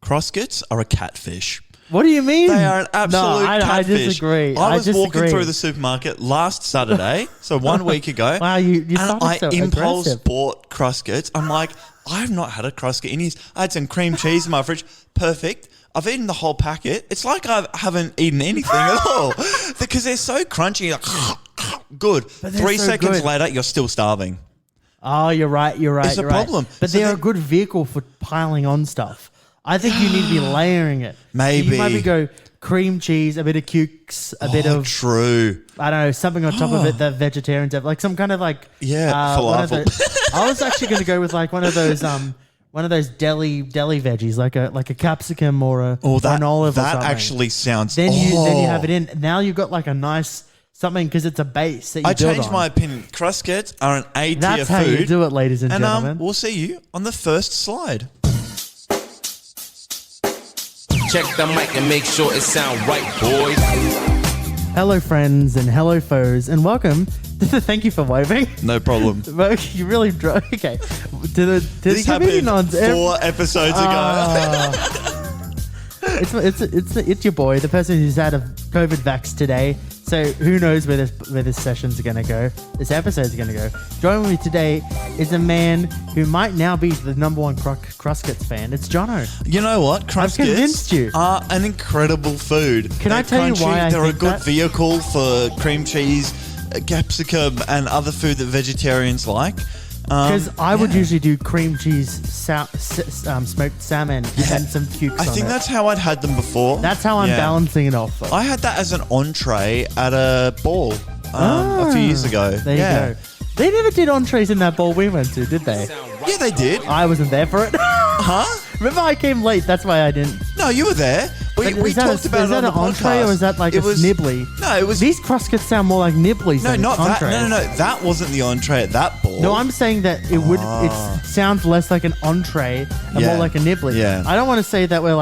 Crosscuts are a catfish. What do you mean? They are an absolute catfish. I disagree. I was walking through the supermarket last Saturday, so 1 week ago. Wow, you and I so impulse aggressive. bought Crosscuts. I'm like, I've not had a Crosscut in years. I had some cream cheese in my fridge. Perfect. I've eaten the whole packet. It's like I haven't eaten anything at all because they're so crunchy. Like, good. 3 so seconds good. later, you're still starving. Oh, you're right. It's a problem. But So they're a good vehicle for piling on stuff. I think you need to be layering it. Maybe. So you maybe go cream cheese, a bit of cukes, a bit of true. I don't know, something on top of it that vegetarians have, like some kind of like falafel. I was actually going to go with like one of those deli veggies, like a capsicum or an olive. That or something. actually sounds. Then you have it in. Now you've got like a nice something because it's a base that you build changed on. my opinion. Crosscuts are an A tier That's how food. you do it, ladies and gentlemen. We'll see you on the first slide. Check the mic and make sure it sound right, boys. Hello, friends, and hello, foes, and welcome. Thank you for waving. No problem. You really okay. This happened 4 episodes ago. It's your boy, the person who's had a COVID vax today. So who knows where this session's going to go? This episode's going to go. Joining me today is a man who might now be the number one Crosscuts fan. It's Jono. You know what? I've convinced you. Crosscuts are an incredible food. Can I tell you why They're I a think good that? vehicle for cream cheese, capsicum, and other food that vegetarians like. Because I would usually do cream cheese, smoked salmon, and some cukes I think on it. that's how I'd had them before. That's how I'm balancing it off. I had that as an entree at a ball a few years ago. There you go. They never did entrees in that ball we went to, did they? Yeah, they did. I wasn't there for it. Huh? Remember, I came late. That's why I didn't. No, you were there. We talked about it on the podcast. Is that an entree or is that like a nibbly? No, it was. These Crosscuts sound more like nibblies No, than not that. entrees. No. That wasn't the entree at that ball. No, I'm saying that it would. It sounds less like an entree and more like a nibbly. Yeah. I don't want to say that we're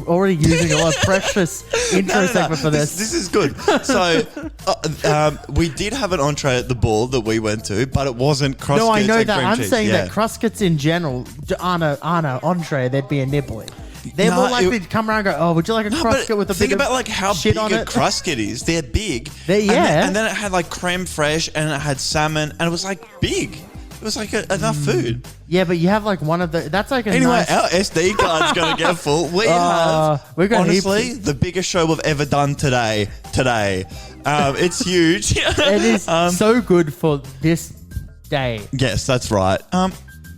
already using a lot of precious intro segment for this. This is good. So we did have an entree at the ball that we went to, but it wasn't Crosscuts. No, I know and that. cream I'm cheese. saying that Crosscuts in general aren't an entree. They'd be a nibbly. They're more likely to come around and go, oh, would you like a Crosscut with a think bit about of like how shit big on a it? Crosscut is. They're big. And then it had like creme fraiche and it had salmon and it was like big. It was like enough food. Yeah, but you have like one of the. That's like a Anyway, nice. our SD card's going to get full. We have, we've got honestly, heaps. the biggest show we've ever done today. It's huge. It is so good for this day. Yes, that's right.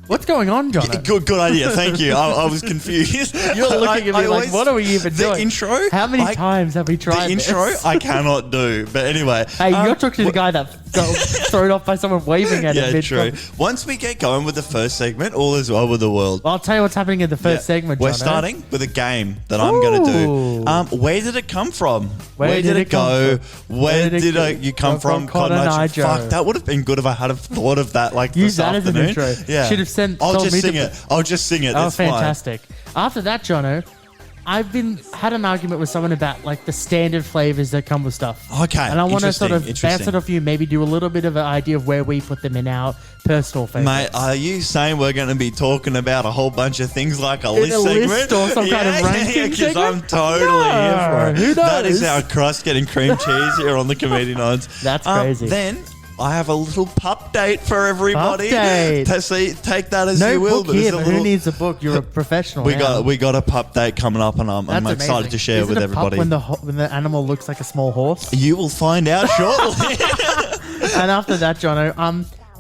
What's going on, John? Good idea. Thank you. I was confused. You're looking at me like, what are we even doing? The intro. How many times have we tried the intro? this? I cannot do. But anyway, Hey, you're talking to the guy that got thrown off by someone waving at him. yeah, true. Once we get going with the first segment, all is well with the world. Well, I'll tell you what's happening in the first segment, We're Jono. starting with a game that I'm going to do. Where did it come from? Where did it go? come from? Where did you come from? Cotton Eye Joe. Fuck, that would have been good if I had have thought of that like Use this that as an afternoon. intro. Yeah. Should have sent. I'll told just me sing to- it. I'll just sing it. Oh, That's fine. fantastic! After that, Jono, I've had an argument with someone about like the standard flavors that come with stuff. Okay, and I want to sort of interesting. bounce it off you. Maybe do a little bit of an idea of where we put them in our personal favorites. Mate, are you saying we're going to be talking about a whole bunch of things like a list segment? List or some kind of ranking because I'm segment? totally here for it. Who That is knows? our crust getting cream cheese here on the Comedi-comp. That's crazy. Then I have a little Pupdate for everybody. Pupdate. Take that as No you will. book here, there's but who needs a book? You're a professional. We now. got a Pupdate coming up, and I'm That's excited amazing. to share Isn't with a everybody. pup when the animal looks like a small horse? You will find out shortly. And after that, Jono,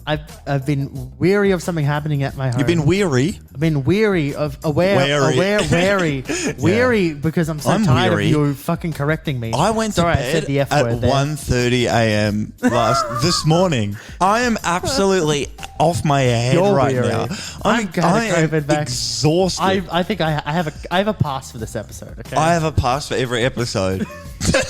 I've been weary of something happening at my home. You've been weary. I've been weary of wary because I'm so I'm tired weary. of you fucking correcting me. I went to Sorry, I bed said the F at word there. 1:30 a.m. this morning. I am absolutely off my head You're right weary. now. I'm I glad am COVID vax. exhausted. I think I have a pass for this episode. Okay. I have a pass for every episode. Good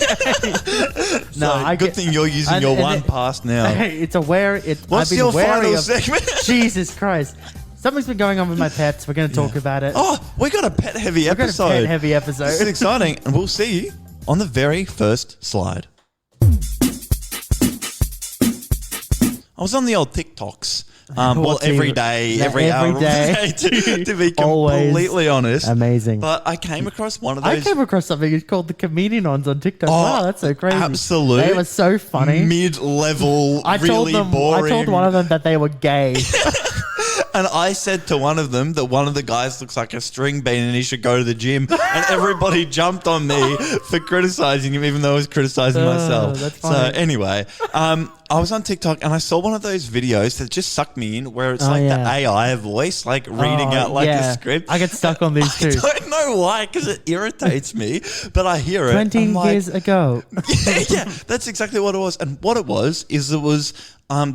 thing you're using your one pass now. It's a where it. What's I've been your wary final of, segment? Jesus Christ. Something's been going on with my pets. We're going to talk about it. Oh, we got a pet heavy We've got episode. a pet heavy episode. This is exciting, and we'll see you on the very first slide. I was on the old TikToks, Well, every day, every hour of the day, to be Always. completely honest. Amazing. But I came across one of I those came across something called the Comedi-cons on TikTok. Wow, that's so crazy. absolute They were so funny. mid-level, really boring. I told one of them that they were gay. And I said to one of them that one of the guys looks like a string bean and he should go to the gym. And everybody jumped on me for criticizing him, even though I was criticizing myself. That's So funny. anyway, I was on TikTok and I saw one of those videos that just sucked me in, where it's like yeah. the AI voice, like reading out like a script. I get stuck on these too. I don't know why, because it irritates me, but I hear it. 20 I'm like, years ago. yeah, that's exactly what it was. And what it was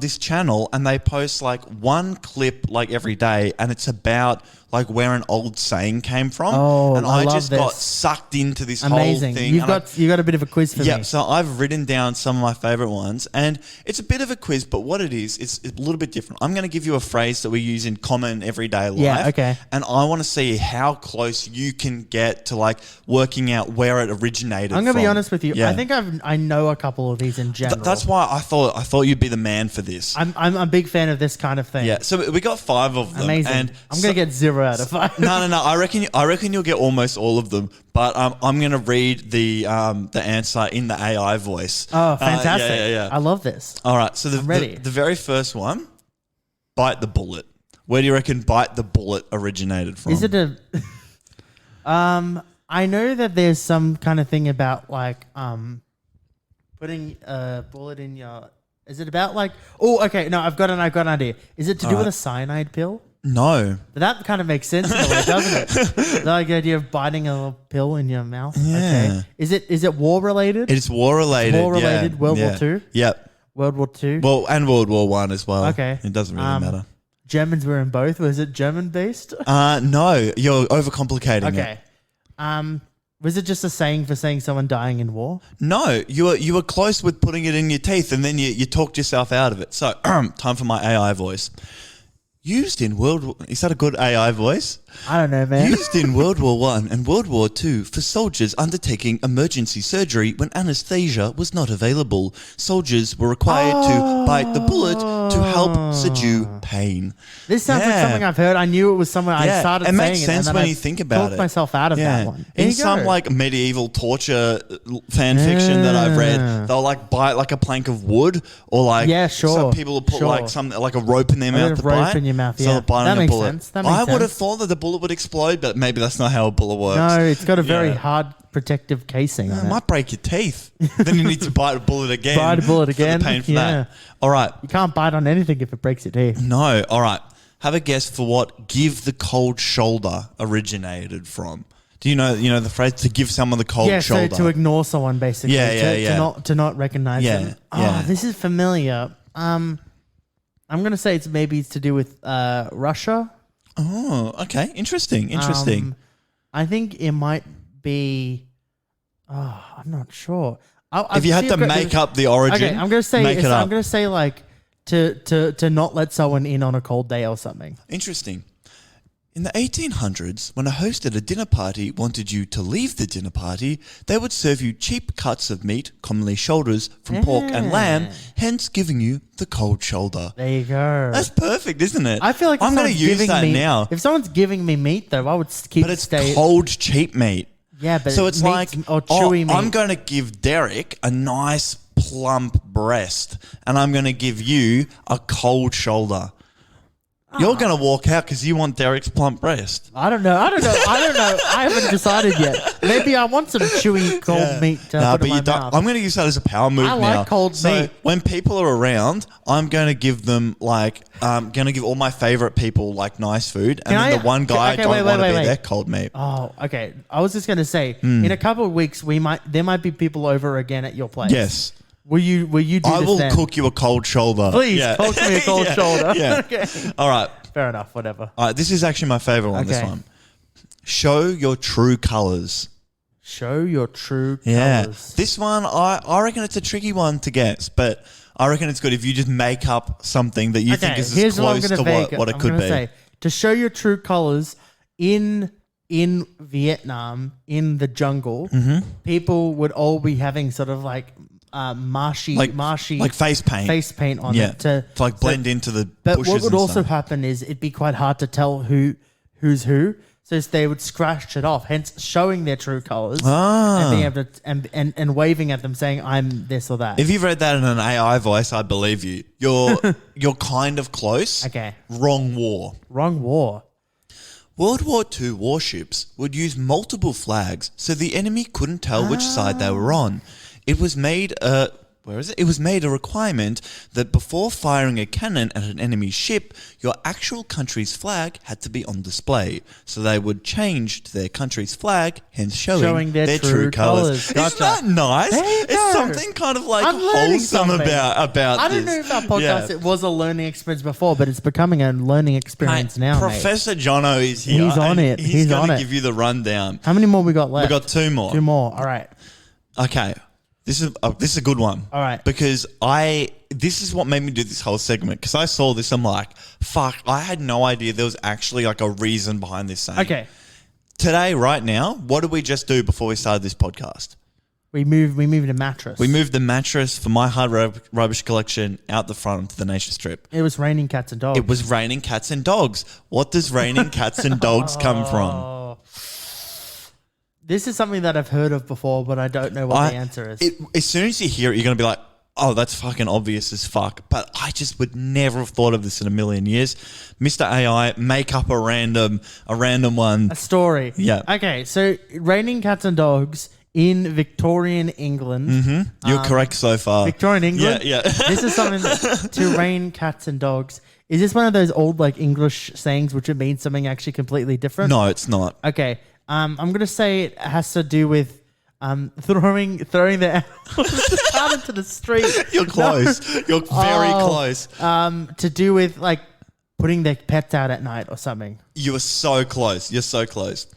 this channel, and they post like one clip like every day, and it's about like where an old saying came from. Oh, and I love just this. got sucked into this Amazing. whole thing. You got a bit of a quiz for me. Yeah, so I've written down some of my favorite ones, and it's a bit of a quiz, but what it is, it's a little bit different. I'm going to give you a phrase that we use in common everyday life. Yeah, okay. And I want to see how close you can get to like working out where it originated I'm going to from. be honest with you. Yeah. I think I know a couple of these in general. That's why I thought you'd be the man for this. I'm a big fan of this kind of thing. Yeah, so we got 5 of them. Amazing. And I'm going to get 0 out of 5. No. I reckon you'll get almost all of them. But I'm going to read the answer in the AI voice. Oh, fantastic. Yeah. I love this. All right, so I'm ready. the very first one, bite the bullet. Where do you reckon bite the bullet originated from? Is it a... I know that there's some kind of thing about like putting a bullet in your... Is it about like... Oh, okay. No, I've got an idea. Is it to do with a cyanide pill? No. But that kind of makes sense in a way, doesn't it? The idea of biting a little pill in your mouth. Yeah. Okay. Is it war related? It's war related. War related. Yeah. World War Yeah. II? Yep. World War II? Well, and World War One as well. Okay. It doesn't really matter. Germans were in both. Was it German based? No, you're overcomplicating it. Okay. Was it just a saying for saying someone dying in war? No, you were close with putting it in your teeth, and then you talked yourself out of it. So, time for my AI voice. Used in is that a good AI voice? I don't know, man. Used in World War One and World War II for soldiers undertaking emergency surgery when anesthesia was not available. Soldiers were required to bite the bullet to help subdue pain. This sounds like something I've heard. I knew it was somewhere. I started saying it. It makes sense and then when I you think about talked it. myself out of that one. There In you go. some like medieval torture fan fiction that I've read, they'll like bite like a plank of wood, or like some people will put like something like a rope in their mouth to rope bite. in your mouth, So yeah. they're biting That a makes bullet. sense. That makes I would have sense. thought that the bullet would explode, but maybe that's not how a bullet works. No, it's got a very Yeah. hard protective casing It on it. might break your teeth. Then you need to bite a bullet again. Bite a bullet for the again, pain for yeah. that. All right. You can't bite on anything if it breaks your teeth. No. All right. Have a guess for what "give the cold shoulder" originated from. Do you know the phrase to give someone the cold shoulder? So to ignore someone basically. Yeah. To not recognize Yeah, them. yeah. Oh, this is familiar. I'm gonna say it's to do with Russia. Oh, okay. Interesting. I think it might be. Oh, I'm not sure. If you had to make up the origin, okay, I'm gonna say. make it up. I'm gonna say like to not let someone in on a cold day or something. Interesting. In the 1800s, when a host at a dinner party wanted you to leave the dinner party, they would serve you cheap cuts of meat, commonly shoulders, from pork and lamb, hence giving you the cold shoulder. There you go. That's perfect, isn't it? I feel like I'm going to use that now. If someone's giving me meat, though, I would keep. But it's cold, cheap meat. Yeah, but so it's meat like, or chewy meat. I'm going to give Derek a nice plump breast, and I'm going to give you a cold shoulder. You're going to walk out because you want Derek's plump breast. I don't know. I haven't decided yet. Maybe I want some chewy cold meat to put in my mouth. I'm going to use that as a power move now. I like cold so meat. when people are around, I'm going to give them going to give all my favorite people like nice food, and then the one guy I don't want to be there, cold meat. Oh, okay. I was just going to say, in a couple of weeks, there might be people over again at your place. Yes. Will you do this I will then? cook you a cold shoulder. Please, cook me a cold shoulder. Yeah. Okay. All right. Fair enough, whatever. All right. This is actually my favorite one, this Okay. one. Show your true colors. Show your true Yeah. colors. This one, I reckon it's a tricky one to guess, but I reckon it's good if you just make up something that you think is as close to what it could be. Say, to show your true colors in Vietnam, in the jungle, Mm-hmm. people would all be having sort of like marshy, like face paint on it to like blend into the But bushes what would and also stuff. happen is it'd be quite hard to tell who's who. So they would scratch it off, hence showing their true colors and being able to and waving at them, saying I'm this or that. If you've read that in an AI voice, I believe you. You're kind of close. Okay. Wrong war. Wrong war. World War II warships would use multiple flags so the enemy couldn't tell which side they were on. It was made It was made a requirement that before firing a cannon at an enemy ship, your actual country's flag had to be on display. So they would change to their country's flag, hence showing their true colours. Gotcha. Isn't that nice? It's something kind of like wholesome about I this. don't know if our podcast it was a learning experience before, but it's becoming a learning experience now. Professor Jono is here. He's on it. He's going to on it. give you the rundown. How many more we got left? We got two more. Two more. All right. Okay. This is a good one. All right. Because this is what made me do this whole segment. Because I saw this, I'm like, fuck, I had no idea there was actually like a reason behind this saying. Okay. Today, right now, what did we just do before we started this podcast? We moved a mattress. We moved the mattress for my hard rubbish collection out the front onto the nature strip. It was raining cats and dogs. It was raining cats and dogs. What does raining cats and dogs come from? This is something that I've heard of before, but I don't know what the answer is. As soon as you hear it, you're going to be like, oh, that's fucking obvious as fuck. But I just would never have thought of this in a million years. Mr. AI, make up a random one. A story. Yeah. Okay, so raining cats and dogs in Victorian England. Mm-hmm. You're correct so far. Victorian England? Yeah. This is something to rain cats and dogs. Is this one of those old like English sayings which it means something actually completely different? No, it's not. Okay. I'm going to say it has to do with throwing the animals out into the street. You're close. No. You're very close. To do with like putting their pets out at night or something. You are so close. You're so close.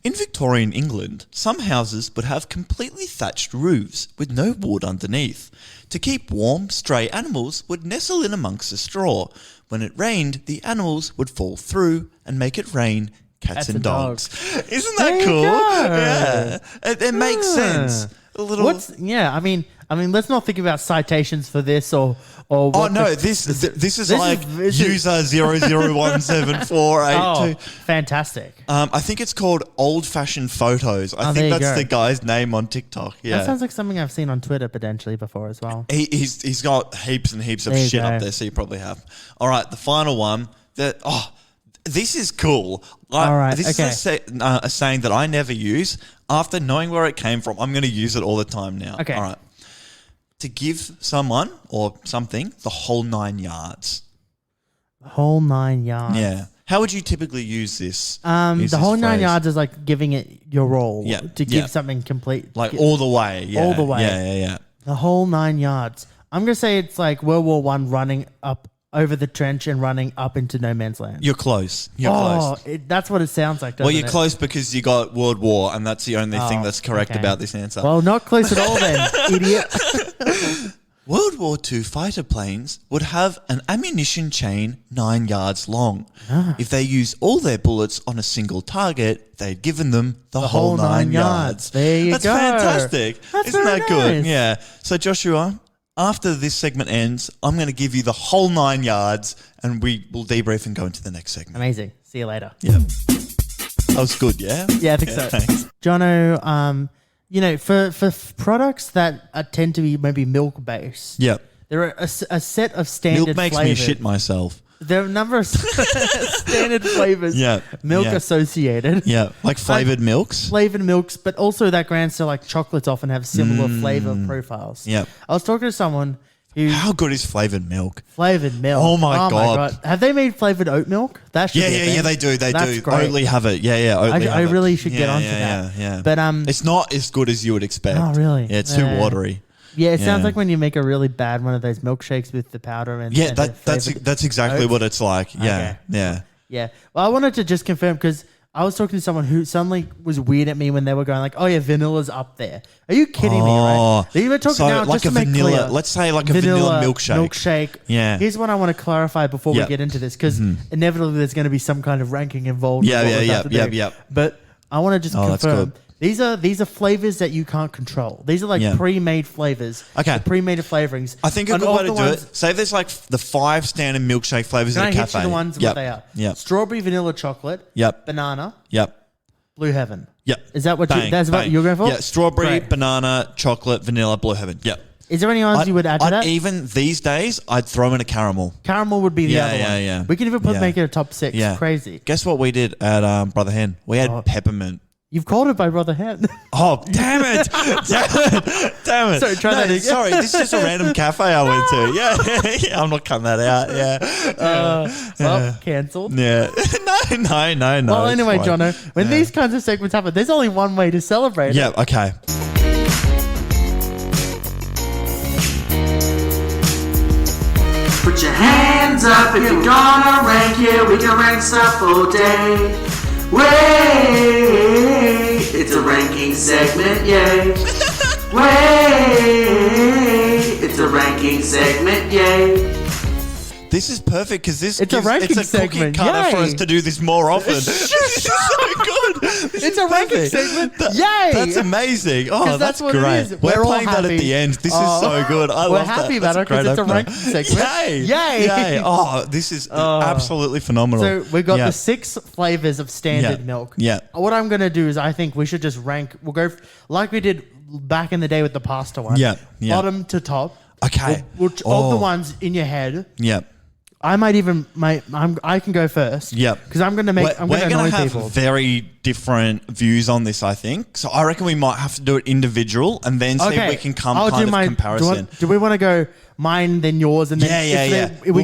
In Victorian England, some houses would have completely thatched roofs with no wood underneath. To keep warm, stray animals would nestle in amongst the straw. When it rained, the animals would fall through and make it rain cats and dogs. Isn't that cool? Yeah. It makes sense. A little. I mean, let's not think about citations for this or what. Oh no, this is like user 0017482. Oh, fantastic. I think it's called Old Fashioned Photos. I think that's the guy's name on TikTok. Yeah. That sounds like something I've seen on Twitter potentially before as well. He's got heaps and heaps of shit up there, so you probably have. All right, the final one. This is cool. All right, this is a saying that I never use. After knowing where it came from, I'm going to use it all the time now. Okay. All right. To give someone or something the whole 9 yards. The whole 9 yards. Yeah. How would you typically use this? The whole 9 yards is like giving it your all. Yeah. To give something complete. Like all the way. Yeah. All the way. Yeah. The whole 9 yards. I'm going to say it's like World War I running up over the trench and running up into no man's land. You're close. Close. That's what it sounds like, doesn't Well, you're close because you got World War, and that's the only thing that's correct about this answer. Well, not close at all then, idiot. World War II fighter planes would have an ammunition chain 9 yards long. If they used all their bullets on a single target, they'd given them the whole 9 yards. There you That's go. fantastic. That's Isn't that very good? nice. Yeah. So Joshua, after this segment ends, I'm going to give you the whole 9 yards, and we will debrief and go into the next segment. Amazing. See you later. Yep. That was good, yeah? Yeah, I think so. Thanks. Jono, for products that tend to be maybe milk-based, Yep. there are a set of standard Milk makes flavors. me shit myself. There are a number of standard flavors. Yeah. Milk Yeah. associated. Yeah, like flavored milks. Flavored milks, but also that grants to like chocolates often have similar flavor profiles. Yeah. I was talking to someone who How good is flavored milk? flavored milk. Oh my God. Have they made flavored oat milk? That should be a thing. Yeah, they do. They That's do. great. Oatly have it. Yeah, Oatly I have it. really should get onto that. Yeah. But it's not as good as you would expect. Oh, really? Yeah, it's too watery. Yeah, it sounds Yeah. like when you make a really bad one of those milkshakes with the powder and Yeah, and the that's flavored exactly oats. what it's like. Yeah, Okay. yeah. Yeah. Well, I wanted to just confirm because I was talking to someone who suddenly was weird at me when they were going like, "Oh yeah, vanilla's up there." Are you kidding me? Right? They were talking so now like just a to make vanilla. clear, Let's say like a vanilla milkshake. Milkshake. Yeah. Here's what I want to clarify before we Yep. get into this because inevitably there's going to be some kind of ranking involved. with what we're about to do. Yep. But I want to just Oh, that's confirm good. These are flavors that you can't control. These are like pre-made flavors. Okay. Pre-made flavorings. I think a good way to do it. Say there's like the 5 standard milkshake flavors in a cafe. Can I hit you the ones what they are? Yep. Strawberry, vanilla, chocolate. Yep. Banana. Yep. Blue Heaven. Yep. Is that what Bang, that's what you're going for? Yeah. Strawberry, Great. banana, chocolate, vanilla, Blue Heaven. Yep. Is there any ones you would add to that? Even these days, I'd throw in a caramel. Caramel would be the other one. Yeah. We can even make it a top 6. Yeah. Crazy. Guess what we did at Brother Hen? We had peppermint. You've called it by Brother Hen. Oh, damn it. Damn it. Sorry, try that again. Sorry, this is just a random cafe I went to. Yeah. I'm not cutting that out. Yeah. Well, cancelled. Yeah. No. Well, anyway, Jono, when these kinds of segments happen, there's only one way to celebrate Yeah, it. okay. Put your hands up if you're gonna rank here. We can rank stuff all day. Wait, it's a ranking segment, yay. Wait, it's a ranking segment, yay. This is perfect because this It's a ranking cookie segment, cutter for yay. us to do this more often. This is so good. It's a ranking segment. Yay. That's amazing. Oh, 'Cause that's that's what it great. is. We're We're all playing that at happy. the end. This is so good. I We're love that. happy about That's it 'cause great it's a opener. ranking segment. Yay. Yay. Oh, this is absolutely phenomenal. So we got Yeah. the 6 flavors of standard Yeah. milk. Yeah. What I'm going to do is I think we should just rank. We'll go like we did back in the day with the pasta one. Yeah. Bottom to top. Okay. Of the ones in your head. Yeah. I might even I can go first. Yep. Because I'm going to make. I'm going to We're annoy gonna have people. very different views on this, I think. So I reckon we might have to do it individual and then see if we can come I'll kind do of my comparison. Do we want to go mine then yours and then Yeah. if We'll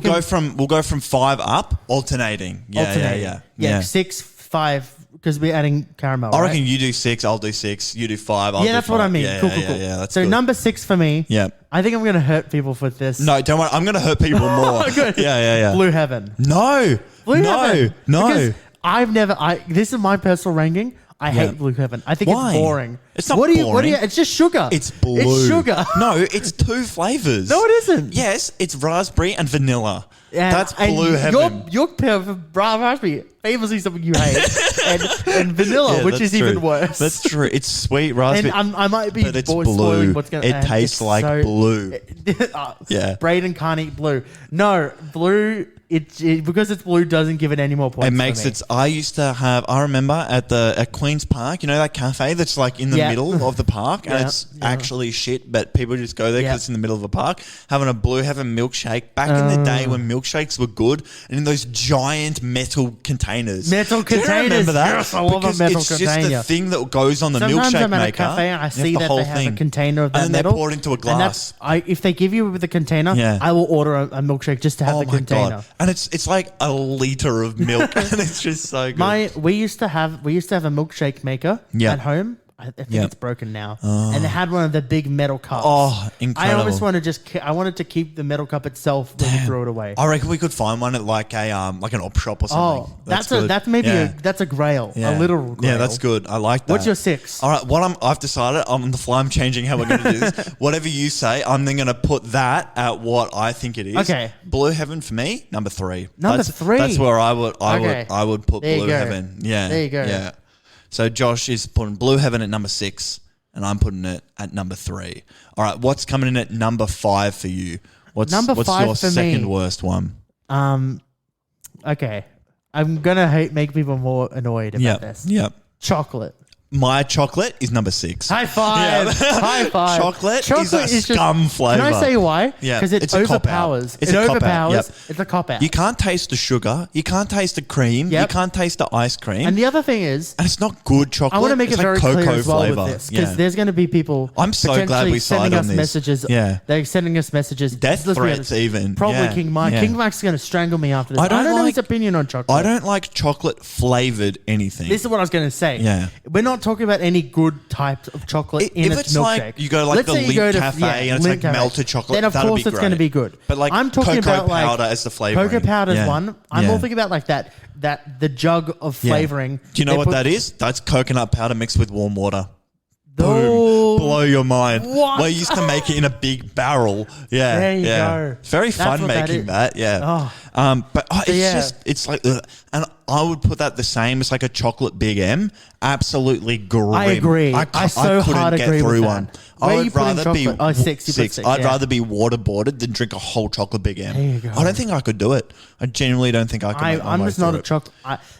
go from 5 up, alternating. Yeah. 6, 5 because we're adding caramel. I right? reckon you do 6, I'll do 6. You do 5, I'll do 5. Yeah, that's what I mean. Yeah, Cool. Yeah, that's so good. number 6 for me. Yeah. I think I'm going to hurt people with this. No, don't worry. I'm going to hurt people more. Good. Yeah. Blue Heaven. No. Blue Heaven. No. Because this is my personal ranking. I hate Blue Heaven. I think Why? it's boring. It's not What do boring. you? It's just sugar. It's blue. It's sugar. No, it's 2 flavors. No, it isn't. Yes, it's raspberry and vanilla. And- That's and Blue Heaven. Your raspberry, famously something you hate, and vanilla, Yeah, which that's is even true. worse. That's true. It's sweet raspberry. And I might be but it's spoiling blue. what's going to. It tastes like blue. Yeah. Braden can't eat blue. No, blue. Because it's blue doesn't give it any more points. It makes for me. it. I remember at Queen's Park, you know that cafe that's like in the middle of the park, and it's actually shit, but people just go there because it's in the middle of a park. Having a Blue Heaven milkshake back in the day when milkshakes were good, and in those giant metal containers. Metal Do you containers. remember that? Yes, I love a Because metal it's container. just the thing that goes on the Sometimes milkshake I'm at a maker. cafe and I see that they have a container of that and then metal. they pour it into a and glass. if they give you the container, I will order a milkshake just to have the container. And it's like a liter of milk, and it's just so good. We used to have a milkshake maker at home. I think it's broken now, and it had one of the big metal cups. Oh, incredible! I almost want to I wanted to keep the metal cup itself, when we throw it away. I reckon we could find one at like a like an op shop or something. Oh, that's a grail, a little grail. Yeah, that's good. I like that. What's your 6? All right, I've decided on the fly. I'm changing how we're going to do this. Whatever you say, I'm then going to put that at what I think it is. Okay. Blue Heaven for me, number 3. Number 3. That's where I would put There you Blue go. Heaven. Yeah. There you go. Yeah. So Josh is putting Blue Heaven at number 6, and I'm putting it at number 3. All right, what's coming in at number 5 for you? What's Number 5 your for me. second worst one? Okay, I'm gonna make people more annoyed about this. Yep. Chocolate. My chocolate is number 6. High five! Yeah. High five! Chocolate is a just- scum flavour. Can I say why? Yeah, because it it's a cop-out. overpowers. It's It a cop-out, overpowers. yep. It's a cop out. You can't taste the sugar. You can't taste the cream. Yep. You can't taste the ice cream. And the other thing is, And it's not good chocolate. I want to make it's it very like clear cocoa as well flavor. with this because Yeah. there's going to be people. I'm so glad potentially we sending sided us on this. messages. Yeah. They're sending us messages. Death Let's be threats honest, even. Probably Yeah. King Mike. Yeah. King Mike's going to strangle me after this. I don't know like- his opinion on chocolate. I don't like chocolate flavored anything. This is what I was going to say. Yeah. We're not talking about any good types of chocolate in If its it's milkshake. like you go like Let's the say you Lindt go to- Cafe and it's Lindt like Cafe. melted chocolate, then of that'd course be it's going to great. be good. But like I'm talking cocoa about like powder as the flavoring. Cocoa powder is Yeah. one. I'm Yeah. more thinking about like that the jug of Yeah. flavoring. Do you know They what put- that is? That's coconut powder mixed with warm water. Oh. Boom. Blow your mind. What? We used to make it in a big barrel. Yeah. There you yeah. go. It's very That's fun what that making is. that. Yeah. Oh. But it's yeah. just, it's like, ugh. And I would put that the same as like a chocolate Big M. Absolutely grim. I agree. I so couldn't hard get agree through with one. that. Where are you putting chocolate? Oh, six. You put six, I'd yeah. rather be waterboarded than drink a whole chocolate Big M. There you go. I don't think I could do it. I genuinely don't think I could. I'm just not a chocolate.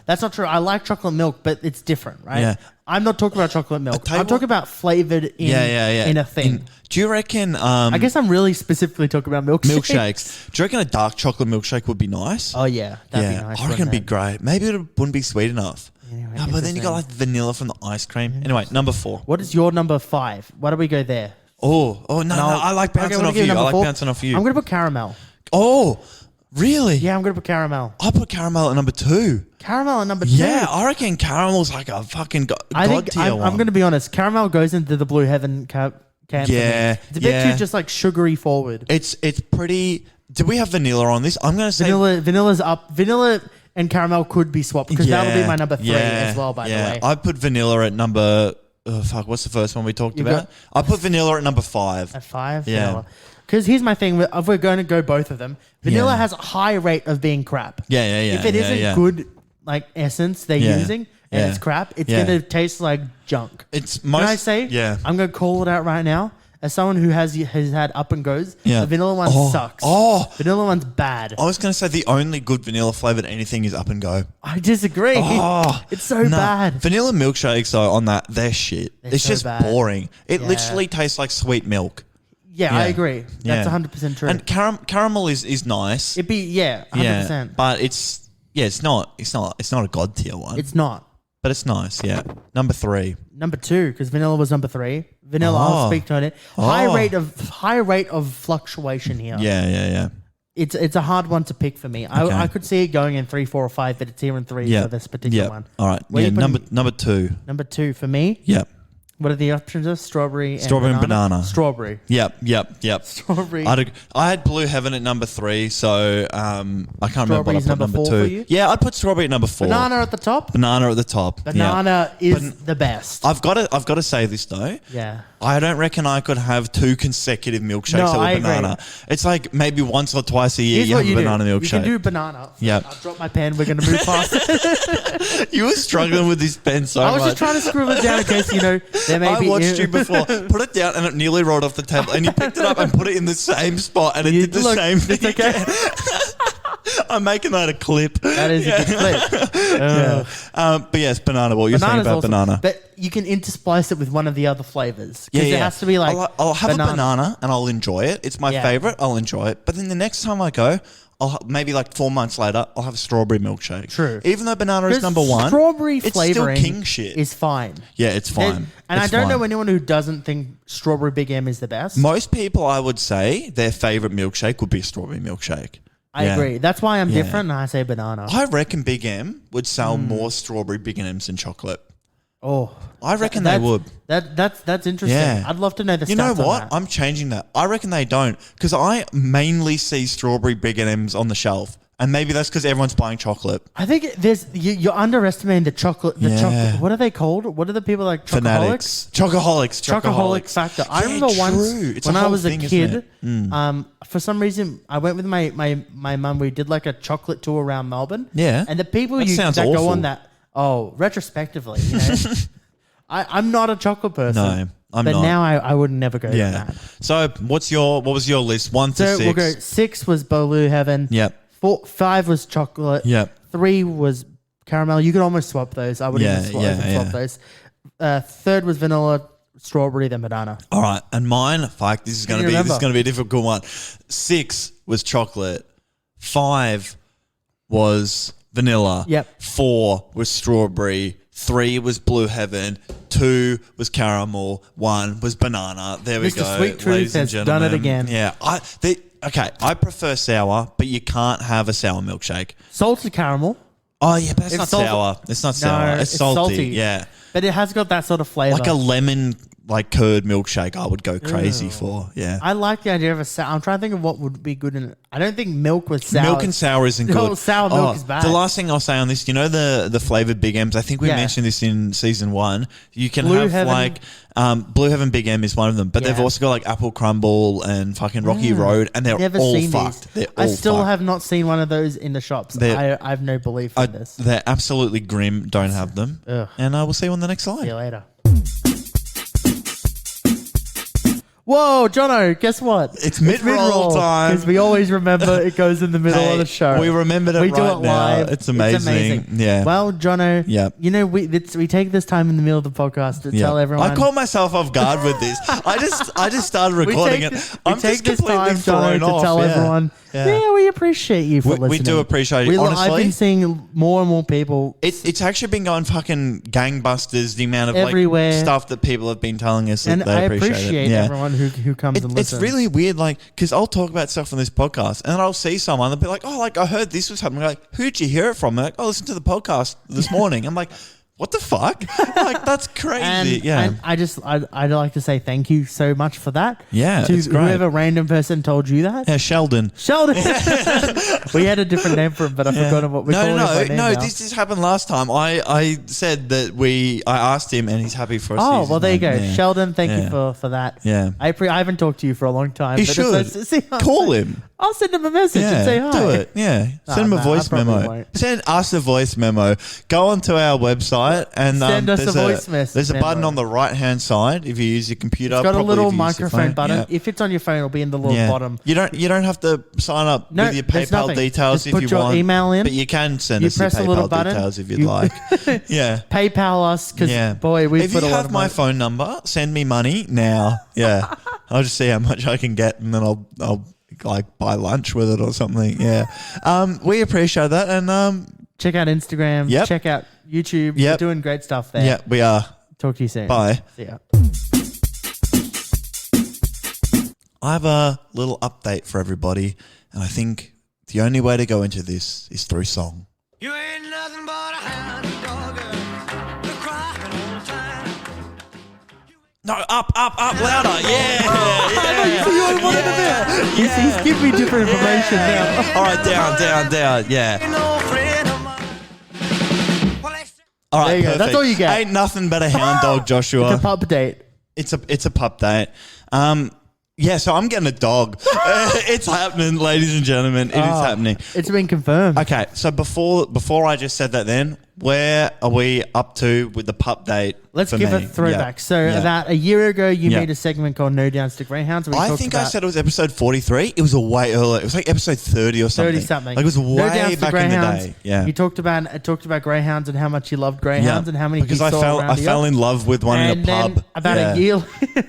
That's not true. I like chocolate milk, but it's different, right? Yeah. I'm not talking about chocolate milk. I'm talking about flavored in a thing. Do you reckon? I guess I'm really specifically talking about milkshakes. Do you reckon a dark chocolate milkshake would be nice? Oh yeah, that'd be nice. I reckon it'd be great. Maybe it wouldn't be sweet enough. Anyway, no, but then you got like vanilla from the ice cream. Anyway, number 4. What is your number 5? Why don't we go there? Oh, no, I like bouncing off you. I like bouncing off you. I'm gonna put caramel. Oh, really? Yeah, I'm gonna put caramel. I put caramel at number 2. Caramel at number 2. Yeah, I reckon caramel's like a fucking god tier one. I'm gonna be honest. Caramel goes into the blue heaven camp. Yeah, it's a bit too just like sugary forward. It's pretty. Do we have vanilla on this? I'm gonna say vanilla's up. Vanilla and caramel could be swapped because that'll be my number 3 as well. By the way, I put vanilla at number. What's the first one we talked about? I put vanilla at number 5. At 5, yeah. vanilla. Because here's my thing: if we're going to go both of them, vanilla has a high rate of being crap. Yeah. If it isn't good, like essence they're using, and it's crap, it's gonna taste like junk. It's most. Can I say? Yeah. I'm gonna call it out right now. As someone who has had up and goes, the vanilla one sucks. Vanilla one's bad. I was going to say the only good vanilla flavored anything is Up and Go. I disagree. It's so bad. Vanilla milkshakes though, on that, they're shit. It's so just bad. Boring. It literally tastes like sweet milk. Yeah, I agree. That's 100% true. And caramel is nice. It'd be 100%. But it's not a god tier one. It's not. But it's nice, yeah. Number 3. Number 2, because vanilla was number 3. Vanilla, I'll speak to it. High rate of fluctuation here. Yeah. It's a hard one to pick for me. Okay. I could see it going in 3, 4, or 5, but it's here in 3 for this particular one. All right. Number 2. Number 2 for me. Yep. What are the options? Strawberry and banana. Strawberry. Yep. Strawberry. I had Blue Heaven at number 3, so I can't remember what I put number 4 2. for you? Yeah, I'd put strawberry at number 4. Banana at the top. Banana at the top. Banana is the best. I've got to say this though. Yeah. I don't reckon I could have 2 consecutive milkshakes that were banana. Agree. It's like maybe once or twice a year you have a banana milkshake. You can do banana. Yeah. I'll drop my pen. We're going to move past it. You were struggling with this pen so much. I was just trying to scribble it down in case, there may be... I watched you before. Put it down and it nearly rolled off the table and you picked it up and put it in the same spot and it did the same thing. It's okay. I'm making that a clip. That is a good clip. But yes, banana. What you're saying about awesome. banana. But you can intersplice it with one of the other flavors. Because it has to be like... I'll have a banana and I'll enjoy it. It's my favorite. I'll enjoy it. But then the next time I go... maybe like 4 months later, I'll have a strawberry milkshake. True. Even though banana is number 1, strawberry it's flavoring still king shit. Is fine. Yeah, it's fine. And I don't know anyone who doesn't think strawberry Big M is the best. Most people, I would say, their favorite milkshake would be a strawberry milkshake. I agree. That's why I'm different and I say banana. I reckon Big M would sell more strawberry Big M's than chocolate. Oh, I reckon they would. That's interesting. Yeah. I'd love to know the stats. You know what? On that. I'm changing that. I reckon they don't because I mainly see strawberry Big M's on the shelf. And maybe that's because everyone's buying chocolate. I think you're underestimating the chocolate. Chocolate. What are they called? What are the people like? Chocoholics. Chocoholic factor. I remember once when I was a kid. For some reason, I went with my mum. We did like a chocolate tour around Melbourne. Yeah. And the people that go on that. Oh, retrospectively, I'm not a chocolate person. No. I'm but not. now I would never go to that. So what was your list? 1 to 6? So we'll go 6 was Blue Heaven. Yep. 5 was chocolate. Yep. 3 was caramel. You could almost swap those. I would even swap those. 3rd was vanilla, strawberry, then banana. All right, and mine. Fuck, this is going to be a difficult one. 6 was chocolate. 5 was vanilla. Yep. 4 was strawberry. 3 was Blue Heaven. 2 was caramel. 1 was banana. There we go. Mr. Sweet Truth has done it again. Yeah. I prefer sour, but you can't have a sour milkshake. Salted caramel. Oh, yeah, but it's not sour. It's not sour. It's salty. Yeah. But it has got that sort of flavor. Like a lemon like curd milkshake, I would go crazy for. Yeah. I like the idea of a sour. I'm trying to think of what would be good in it. I don't think milk with sour. Milk and sour isn't good. No, sour milk is bad. The last thing I'll say on this, you know the flavored Big M's. I think we mentioned this in season 1. You can Blue have Heaven. like Blue Heaven Big M is one of them, but they've also got like Apple Crumble and fucking Rocky Road, and they're Never all seen fucked. these. They're all I still fucked. have not seen one of those in the shops. I have no belief in this. They're absolutely grim. Don't have them. Ugh. And we'll see you on the next slide. See you later. Whoa, Jono, guess what? It's mid-roll time. Because we always remember it goes in the middle of the show. We remembered it We do right it now. live. It's amazing. Yeah. Well, Jono, Yep. you know, we take this time in the middle of the podcast to tell everyone. I caught myself off guard with this. I just started recording it. I'm take just this completely time, Jono, thrown to off. tell everyone. Yeah. We appreciate you for listening. We do appreciate it. I've Honestly, been seeing more and more people. it's actually been going fucking gangbusters. The amount of Everywhere. like stuff that people have been telling us, And that they I appreciate it. everyone who comes and It's listens. really weird, like, because I'll talk about stuff on this podcast, and then I'll see someone, they'll be like, "Oh, like I heard this was happening." I'm like, "Who'd you hear it from?" They're like, "Oh, listen to the podcast this morning." I'm like, "What the fuck?" Like, that's crazy. And I'd like to say thank you so much for that. Yeah, to it's great. whoever random person told you that. Yeah, Sheldon. Sheldon. We had a different name for him, but I've forgotten what we call him by name now. This happened last time. I said that I asked him, and he's happy for us. to Oh, use well, his there you name. go. Yeah. Sheldon, thank Yeah. you for that. Yeah. I haven't talked to you for a long time. You but should. Call him. I'll send him a message and say hi. do it. Yeah, Oh, send him a no, I voice probably memo. won't. Send us a voice memo. Go onto our website and Send us there's a voice message There's a button memo. on the right hand side if you use your computer. It's got a probably little if you use your microphone phone. button. Yeah. If it's on your phone, it'll be in the little Yeah. bottom. You don't have to sign up No, with your there's PayPal nothing. details Just if put you your want. email in. But you can send You us your press a little PayPal button. details if you'd You- like. Yeah. PayPal us because Yeah. boy, we if put you a lot have of my money. phone number, send me money now. Yeah. I'll just see how much I can get, and then I'll like buy lunch with it or something. Yeah. We appreciate that, and Check out Instagram. Yep. Check out YouTube. Yep. We're doing great stuff there. yeah, we are. Talk to you soon. Bye. See ya. I have a little update for everybody, and I think the only way to go into this is through song. You ain't nothing but a hound dog, you're crying all the time. No, up, louder. Yeah. He's giving me different information now. All right, down. Yeah. Ain't no friend of mine. Well, that's All right, There you go. perfect. That's all you get. Ain't nothing but a hound dog, Joshua. It's a Pupdate. It's a pup date. Yeah, so I'm getting a dog. It's happening, ladies and gentlemen. It is happening. It's been confirmed. Okay, so before I just said that, then where are we up to with the pup date? Let's for give me? a throwback. Yeah. So Yeah. about a year ago, you Yeah. made a segment called No Downs to Greyhounds. Where we I talked think about I said it was episode 43. It was a way earlier. It was like episode 30 or something. 30 something. Like it was No way Downs to back in the Greyhounds. day. Yeah. You talked about greyhounds and how much you loved greyhounds and how many because you I saw fell around I here. fell in love with one in And a pub. then about Yeah. a year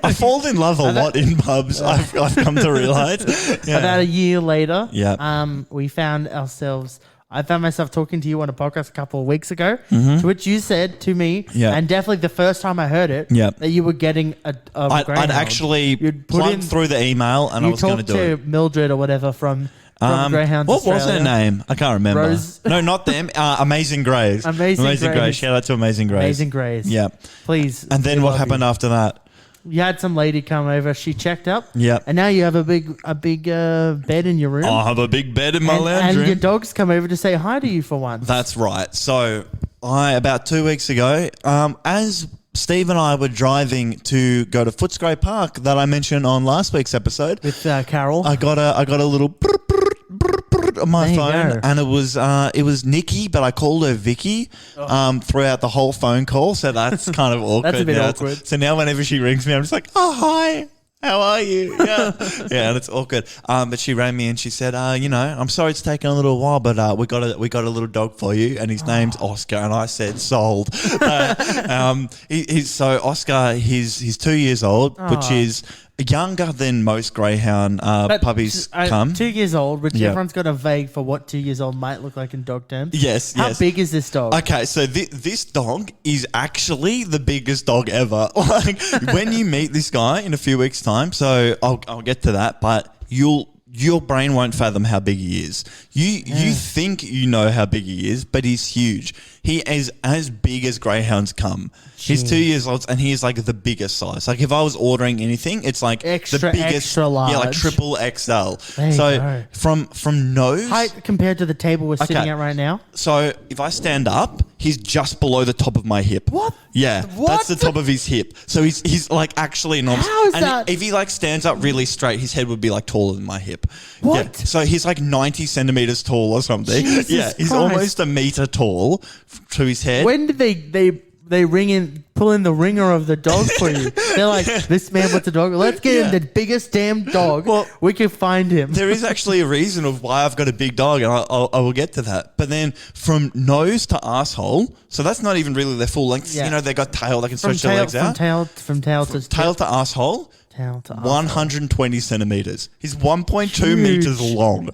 I fall in love a lot in pubs. I've come to realize. Yeah. about a year later, Yeah. we found ourselves. I found myself talking to you on a podcast a couple of weeks ago, to which you said to me, Mm-hmm. Yeah. and definitely the first time I heard it, Yeah. that you were getting a I'd greyhound. actually You'd put plugged in- through the email and I You was going to talked do to it. Mildred or whatever from Greyhounds What was Australia. her name? I can't remember. Rose. No, not them. Amazing Grace. Amazing Grace. Grace. Shout out to Amazing Grace. Amazing Grace. Yeah. Please. And then we what love happened you. after that? You had some lady come over. She checked up. Yep. And now you have a big bed in your room. I have a big bed in my and, lounge and room. your dog's come over to say hi to you for once. That's right. So about 2 weeks ago, as Steve and I were driving to go to Footscray Park that I mentioned on last week's episode, with Carol. I got a little on my There you phone, go. and it was Nikki, but I called her Vicky throughout the whole phone call, so that's kind of awkward. That's a bit now. awkward. So now whenever she rings me, I'm just like, oh hi. How are you? Yeah, yeah, and it's awkward. But she rang me and she said, I'm sorry it's taken a little while, but we got a little dog for you, and his name's Oscar. And I said, sold. So Oscar, he's 2 years old, which is younger than most greyhound But, puppies come. 2 years old, which Yeah. everyone's got a vague for what 2 years old might look like in dog terms. Yes, How yes. big is this dog? Okay, so this dog is actually the biggest dog ever. Like when you meet this guy in a few weeks' time, so I'll get to that, but your brain won't fathom how big he is. You think you know how big he is, but he's huge. he is as big as greyhounds come. He's 2 years old and he is like the biggest size. Like if I was ordering anything, it's like Extra, the biggest, extra large. yeah, like triple XL. There you So go. from nose, Height compared to the table we're sitting Okay. at right now. so if I stand up, he's just below the top of my hip. What? Yeah, What? that's the top of his hip. So he's like actually enormous. How is and that? if he like stands up really straight, his head would be like taller than my hip. What? Yeah. So he's like 90 centimeters tall or something. Jesus yeah, he's Christ. almost a meter tall to his head. When did they pull in the ringer of the dog for you? They're like, this man wants a dog. Let's get him the biggest damn dog Well, we can find him. There is actually a reason of why I've got a big dog, and I will get to that. But then from nose to asshole, so that's not even really their full length. Yeah. You know, they got tail, they can From stretch their legs out. from tail to Tail to asshole. tail to 120 centimeters. He's 1.2 Huge. meters long.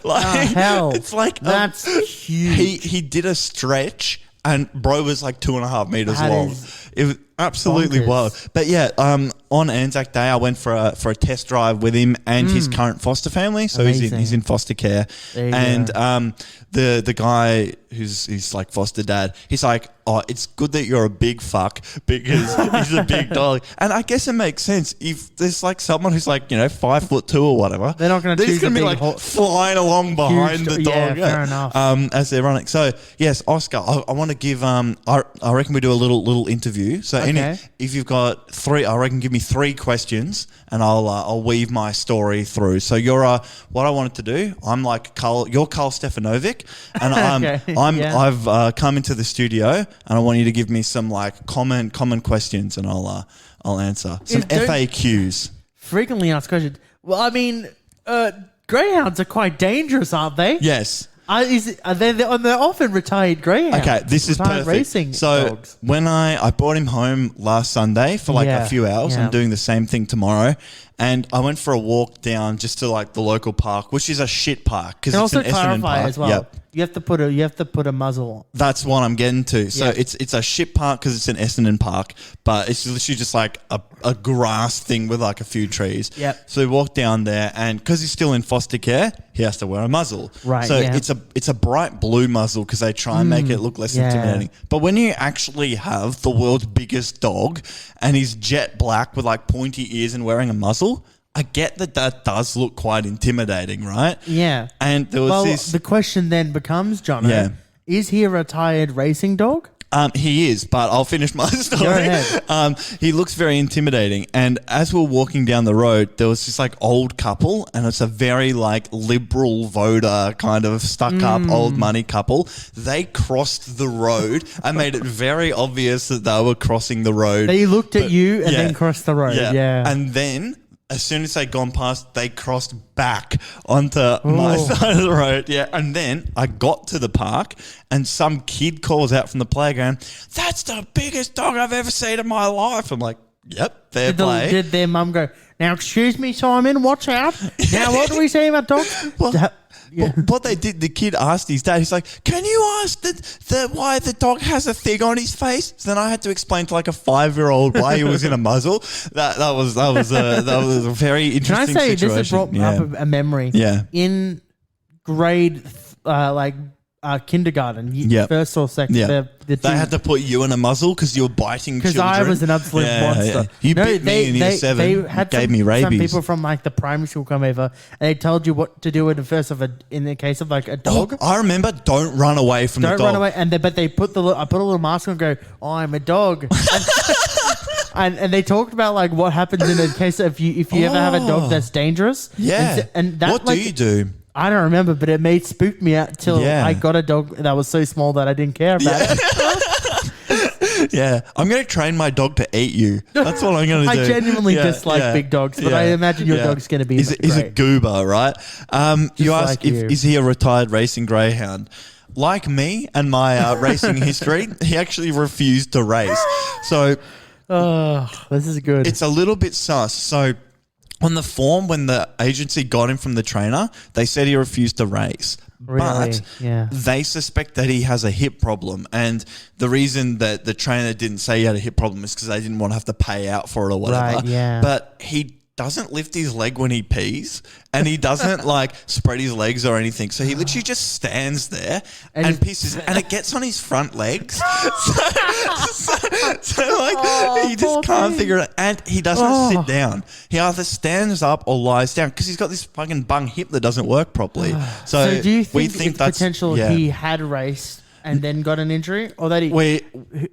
Like, hell? it's like That's huge. He did a stretch, and bro was like 2.5 meters That long. is It was absolutely bonkers. wild. But yeah, on Anzac Day, I went for a test drive with him and his current foster family. So Amazing. he's in foster care, There you and go. the guy who's like foster dad, he's like, oh, it's good that you're a big fuck because he's a big dog. And I guess it makes sense if there's like someone who's like 5'2" or whatever. They're not gonna They're choose just gonna a be big like flying along behind the dog. fair enough. As they're running. So yes, Oscar, I want to give I reckon we do a little interview. So Okay. if you've got three, I reckon give me 3 questions and I'll weave my story through. So you're what I wanted to do. I'm like you're Carl Stefanovic, and Okay, yeah. I've come into the studio and I want you to give me some like common questions and I'll answer some Don't- FAQs. Frequently asked questions. Well, I mean, greyhounds are quite dangerous, aren't they? Yes. They're often retired greyhounds. Okay, this is retired perfect. racing So dogs. when I brought him home last Sunday for like Yeah, a few hours, yeah. I'm doing the same thing tomorrow, and I went for a walk down just to like the local park, which is a shit park because Can it's also an Essendon clarify park. as well. Yep. You have to put a muzzle. That's what I'm getting to. So Yeah. it's a shit park because it's an Essendon park, but it's literally just like a grass thing with like a few trees. Yep. So we walk down there, and because he's still in foster care, he has to wear a muzzle. Right, So yeah. it's a bright blue muzzle because they try and make it look less yeah. intimidating. But when you actually have the world's biggest dog and he's jet black with like pointy ears and wearing a muzzle, I get that does look quite intimidating, right? Yeah. And there was Well, this. the question then becomes, Jono, Yeah. is he a retired racing dog? He is, but I'll finish my story. Go ahead. He looks very intimidating. And as we're walking down the road, there was this like old couple, and it's a very like liberal voter kind of stuck up old money couple. They crossed the road and made it very obvious that they were crossing the road. They looked at you and yeah. then crossed the road. Yeah. And then as soon as they'd gone past, they crossed back onto my side of the road. Yeah. And then I got to the park and some kid calls out from the playground, "That's the biggest dog I've ever seen in my life." I'm like, yep, fair play. Did their mum go, now excuse me, Simon, watch out. Now what do we say about dogs? Well, Yeah. What they did, the kid asked his dad, he's like, "Can you ask why the dog has a thing on his face?" So then I had to explain to like a 5-year-old why he was in a muzzle. That was a very Can I interesting say, situation. this has brought up a memory. Yeah. In grade, kindergarten, Yeah. first or second, Yeah. the They had to put you in a muzzle because you were biting because children. I was an absolute monster. You bit me in year 7. They had gave some, me rabies. Some people from like the primary school come over and they told you what to do in the case of like a dog. I remember, don't run away from the Don't dog. run away, but they put I put a little mask on and go, "Oh, I'm a dog," and they talked about like what happens in the case of if you ever have a dog that's dangerous. Yeah. and that, what like, do you do? I don't remember, but it spooked me out till Yeah. I got a dog that was so small that I didn't care about it. Yeah, I'm going to train my dog to eat you. That's what I'm going to do. I genuinely dislike big dogs, but I imagine your dog's going to be He's a great. goober, right? You ask like you. is he a retired racing greyhound? Like me and my racing history, he actually refused to race. So Oh, this is good. it's a little bit sus. So on the form, when the agency got him from the trainer, they said he refused to race. Really? But Yeah. they suspect that he has a hip problem. And the reason that the trainer didn't say he had a hip problem is because they didn't want to have to pay out for it or whatever. Right, yeah. But he doesn't lift his leg when he pees, and he doesn't like spread his legs or anything. So he literally just stands there and pisses, and it gets on his front legs. So he just can't figure it out. And he doesn't sit down. He either stands up or lies down because he's got this fucking bung hip that doesn't work properly. So do you think, we think it's that's potential he had raced and then got an injury, or that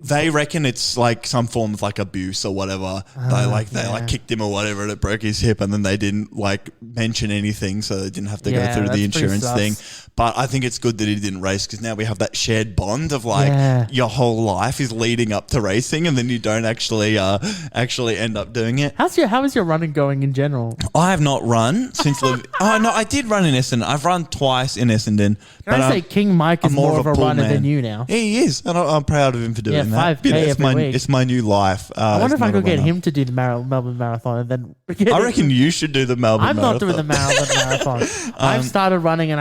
they reckon it's like some form of like abuse or whatever. They kicked him or whatever, and it broke his hip, and then they didn't like mention anything, so they didn't have to go through the insurance thing. But I think it's good that he didn't race, because now we have that shared bond of like your whole life is leading up to racing, and then you don't actually end up doing it. How is your running going in general? I have not run since. I did run in Essendon. I've run twice in Essendon. Can I say King Mike is more of a runner than you now? Yeah, he is, and I'm proud of him for doing that. 5K every week. It's my new life. I wonder if I could get him to do the Melbourne Marathon, and then I reckon you should do the Melbourne Marathon. I'm not doing the Melbourne Marathon. I've started running, and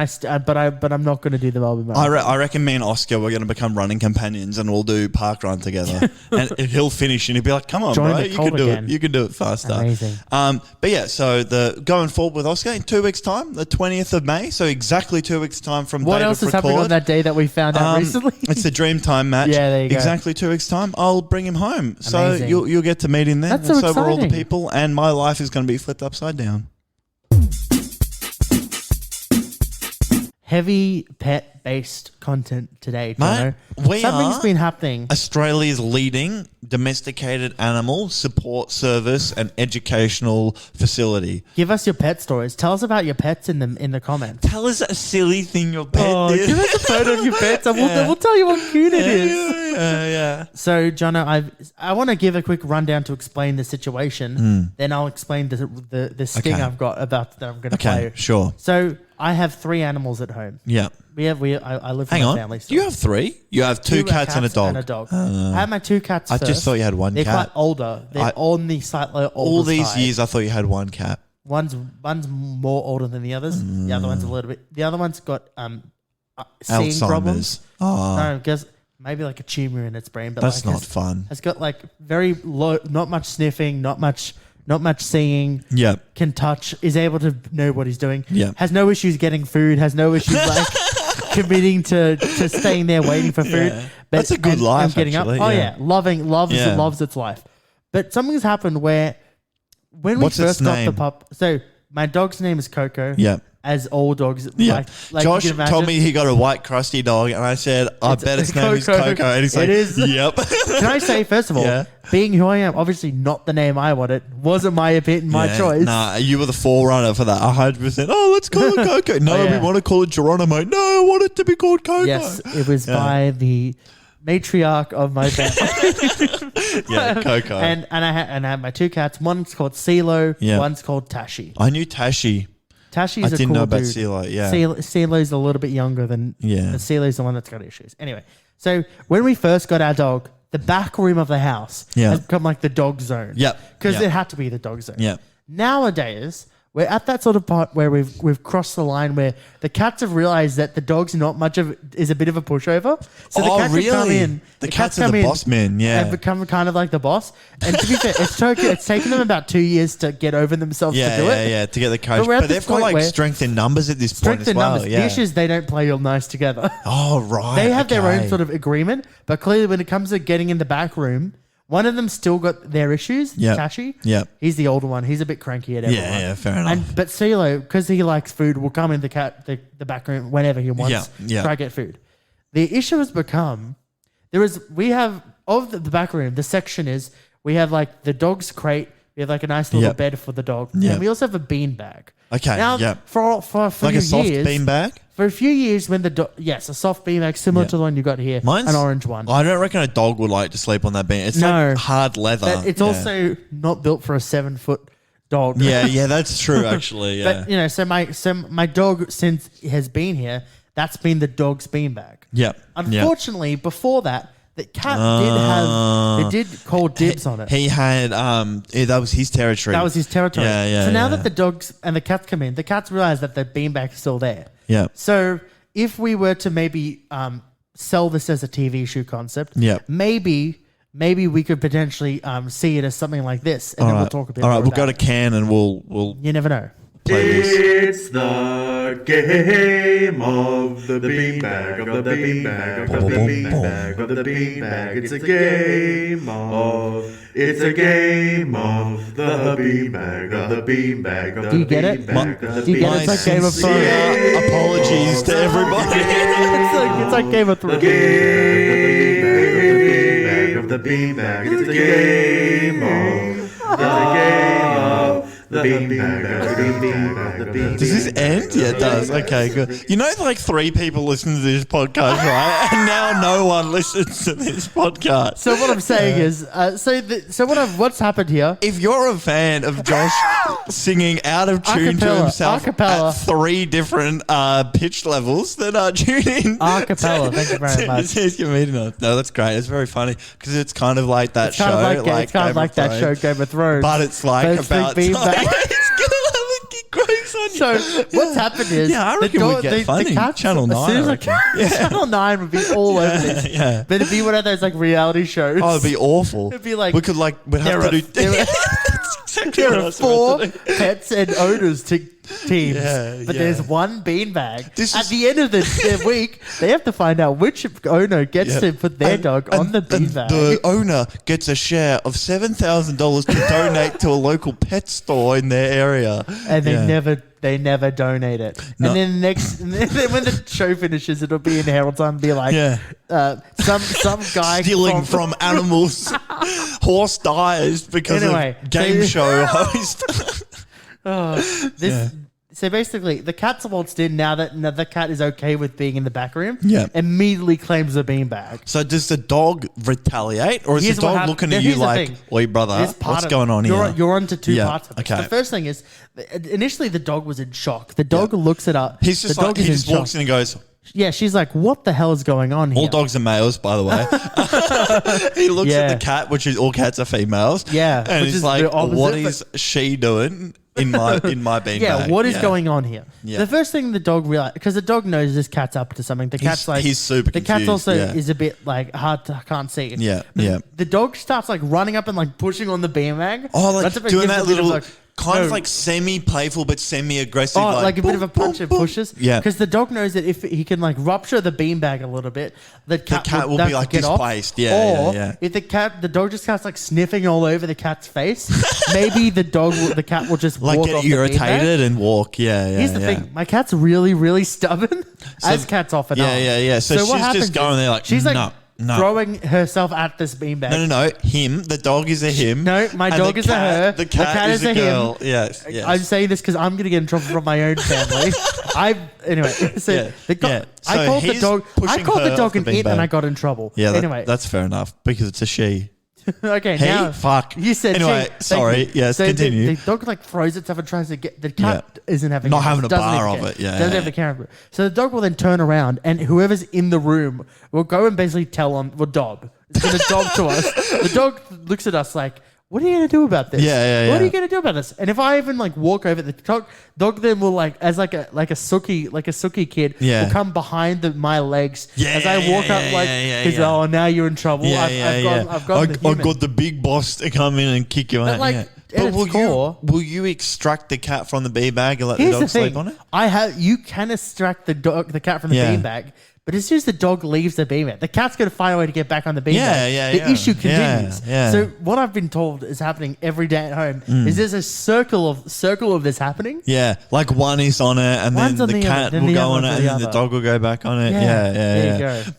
but I'm not going to do the Melbourne Marathon. I reckon me and Oscar we're going to become running companions, and we'll do park run together. And he'll finish, and he'll be like, "Come on, bro, you can do it. You can do it faster." Amazing. But yeah, so going forward with Oscar in 2 weeks' time, the 20th of May. So exactly 2 weeks' time from what else is happening on that day that we found out recently? It's the Dreamtime match. Yeah, there you go. Exactly 2 weeks' time, I'll bring him home. So Amazing. you'll get to meet him then. That's so and so will all the exciting. people, and my life is going to be flipped upside down. Heavy pet-based content today, Mate, Jono. Something's been happening. Australia's leading domesticated animal support service and educational facility. Give us your pet stories. Tell us about your pets in the comments. Tell us a silly thing your pet did. Give us a photo of your pets, and we'll tell you what cute it is. Yeah. So, Jono, I want to give a quick rundown to explain the situation. Then I'll explain the sting I've got about that I'm going to play. Okay, sure. So, I have 3 animals at home. Yeah. I live with Hang my on. family. Do you have 3? You have 2 cats and a dog. I have my 2 cats I first. just thought you had 1 They're cat. quite older. They're on the slightly older All these side. years, I thought you had 1 cat. One's more older than the others. The other one's a little bit. The other one's got seeing Alzheimer's. problems. Oh, No, because maybe like a tumor in its brain. But that's like not fun. Has got like very low, not much sniffing, not much seeing. Yeah. Can touch. Is able to know what he's doing. Yeah. Has no issues getting food. Has no issues like committing to staying there waiting for food. Yeah. But That's a good life, and getting actually, up. Oh yeah. yeah, loves its life. But something's happened where when What's we its first got the name? pup. So my dog's name is Coco. Yeah. As all dogs. Yeah. Like Josh you can imagine. told me he got a white crusty dog, and I said, I bet its name is Coco. And he's like, It is. yep. Can I say, first of all, Yeah. being who I am, obviously not the name I wanted, wasn't my opinion, my Yeah. choice. Nah, you were the forerunner for that. 100%. Oh, let's call it Coco. No, Yeah. we want to call it Geronimo. No, I want it to be called Coco. Yes, it was by the matriarch of my family. Yeah, Coco. and I had my 2 cats. One's called CeeLo. Yeah. One's called Tashi. I knew Tashi. Tashi's I a didn't cool know about dude. CeeLo, yeah. CeeLo's a little bit younger than Yeah. CeeLo's the one that's got issues. Anyway, so when we first got our dog, the back room of the house Yeah. has become like the dog zone. Yep. Because Yep. it had to be the dog zone. Yeah. Nowadays, we're at that sort of part where we've crossed the line where the cats have realized that the dog's not much of is a bit of a pushover. So the cats have come in. The cats are the boss men, yeah. And become kind of like the boss. And to be fair, it's taken them about 2 years to get over themselves Yeah, to do yeah, it. yeah, to get the coach. we're at But this they've got point like where strength in numbers at this point Strength as in well. numbers. Yeah. The issue is they don't play all nice together. Oh, right. They have their okay. own sort of agreement, but clearly when it comes to getting in the back room, one of them still got their issues. Yep. Tashi. Yep. He's the older one. He's a bit cranky at everyone. Yeah, fair enough. But CeeLo, because he likes food, will come in the back room whenever he wants. Yeah. Try to get food. The issue has become we have of the back room. The section is we have like the dog's crate. We have like a nice little Yep. bed for the dog, Yep. and we also have a bean bag. Okay, Now yep. for Like a a soft years, beanbag? For a few years, when a soft beanbag similar Yeah. to the one you got here, Mine's an orange one. I don't reckon a dog would like to sleep on that bean. It's No. like hard leather. But it's Yeah. also not built for a 7-foot dog. Yeah, that's true actually. Yeah. But you know, so my dog since he has been here, that's been the dog's beanbag. Yep. Unfortunately, before that, the cat did call dibs on it. He had that was his territory. That was his territory. Yeah. So now that the dogs and the cats come in, the cats realize that the beanbag is still there. Yeah. So if we were to maybe sell this as a TV show concept, Yep. maybe maybe we could potentially see it as something like this, and then we'll talk a bit. All right, more we'll go about to Can and we'll You never know. play this. It's the game of the beanbag, of the beanbag, of the beanbag, of the beanbag. It's a game of the beanbag, of the beanbag, of the Do you get it? beanbag, of the Do you get it? It's like Game of Thrones. Sincere apologies to everybody. It's like Game of Thrones. beanbag, of the beanbag. It's the game of the beanbag, of the beanbag, of the beanbag. Does this end? Yeah, it does. Okay, good. You know, like 3 people listen to this podcast, right? And now no one listens to this podcast. So what I'm saying is, what's happened here? If you're a fan of Josh singing out of tune to himself at 3 different pitch levels, then tune in. Acapella, thank you very much. He's comedian. No, that's great. It's very funny because it's kind of like that It's kind show. of like that show, Game of Thrones. But it's like But it's about Big time. Beanbag. It's gonna have a on you. So what's happened is, Yeah, I reckon we'd get funny. Channel 9, As soon as I I reckon. Channel 9 would be all over this. Yeah. But it'd be one of those like reality shows. Oh, it'd be awful. It'd be like we'd have to do. That's exactly there what I are was 4 about to do. pets and owners teams, Yeah, but yeah. there's one beanbag. This At is- the end of the week, they have to find out which owner gets to put their dog on the beanbag. The owner gets a share of $7,000 to donate to a local pet store in their area. And they Yeah. never donate it. No. And then and then when the show finishes, it'll be in Herald Sun and be like, Yeah. some guy Stealing from animals. Horse dies because Anyway, of game so- show host. this. So basically, the cat's waltzed in now that the cat is okay with being in the back room. Yeah. Immediately claims the beanbag. So does the dog retaliate, or is Here's the what dog hap- looking now at you here's the like, thing. "Oi, brother, Here's part what's of- going on here?" You're onto 2 Yeah, parts of it. okay. The first thing is, initially the dog was in shock. The dog looks it up. He's just the dog like, he is just in walks shock. in and goes, Yeah, she's like, what the hell is going on here? all dogs are males, by the way. He looks Yeah. at the cat, which is all cats are females. Yeah, and which he's is like, the opposite, "What but- is she doing in my beanbag?" Yeah, what is going on here? Yeah. The first thing the dog realized, because the dog knows this cat's up to something. The cat's like, he's super The cat's confused, also yeah. is a bit like hard to can't see. Yeah, But yeah. The dog starts like running up and like pushing on the beanbag. Oh, like That's a bit- doing gives that a bit of, little, kind of no. like semi-playful but semi-aggressive. Oh, like a bit of a boom, punch and boom, pushes. Yeah. Because the dog knows that if he can like rupture the beanbag a little bit, the cat will be, like, get off. displaced. Yeah, Or yeah. if the dog just starts like sniffing all over the cat's face, maybe the cat will just like walk get off the beanbag. irritated and walk. Yeah, yeah. Here's the yeah. thing: my cat's really, really stubborn. As cats often yeah, are. yeah, yeah. So what she's happens just going is there like, she's like no. throwing herself at this beanbag. No. Him. The dog is a him. No, my and dog the is a her. The cat is a him. girl. Yes. Yes. I'm saying this because I'm gonna get in trouble from my own family. Anyway. So Yeah, yeah. So I called the he's dog. I pushing called her the dog off an the it, and beanbag. I got in trouble. yeah. Anyway, That's fair enough because it's a she. okay. He? Now, Fuck. You said Anyway, she. Thank sorry. you. Yes, So continue. The dog like throws itself and tries to get the cat. Isn't having Not it, having a doesn't bar even of care. it, yeah, Doesn't yeah. have the camera. So the dog will then turn around, and whoever's in the room will go and basically tell on the dog. It's going to dog to us. The dog looks at us like, "What are you going to do about this? Yeah. What are you going to do about this?" And if I even like walk over the dog then will like as like a sookie kid Yeah. will come behind my legs Yeah, as I walk up like, he's yeah. "Oh, now you're in trouble. Yeah, I've got the I human." got the big boss to come in and kick you out. like, yeah. at But its core- will you extract the cat from the beanbag and let the Here's dog the sleep thing. on it? You can extract the cat from the Yeah. beanbag, but as soon as the dog leaves the beanbag, the cat's going to find a way to get back on the beanbag. Yeah, The yeah. issue continues. Yeah. So what I've been told is happening every day at home is there's a circle of this happening. Yeah, like one is on it, and One's then on the the cat other, then will the go other on it, one's and the then the other. dog will go back on it. Yeah, Yeah, there you yeah. go.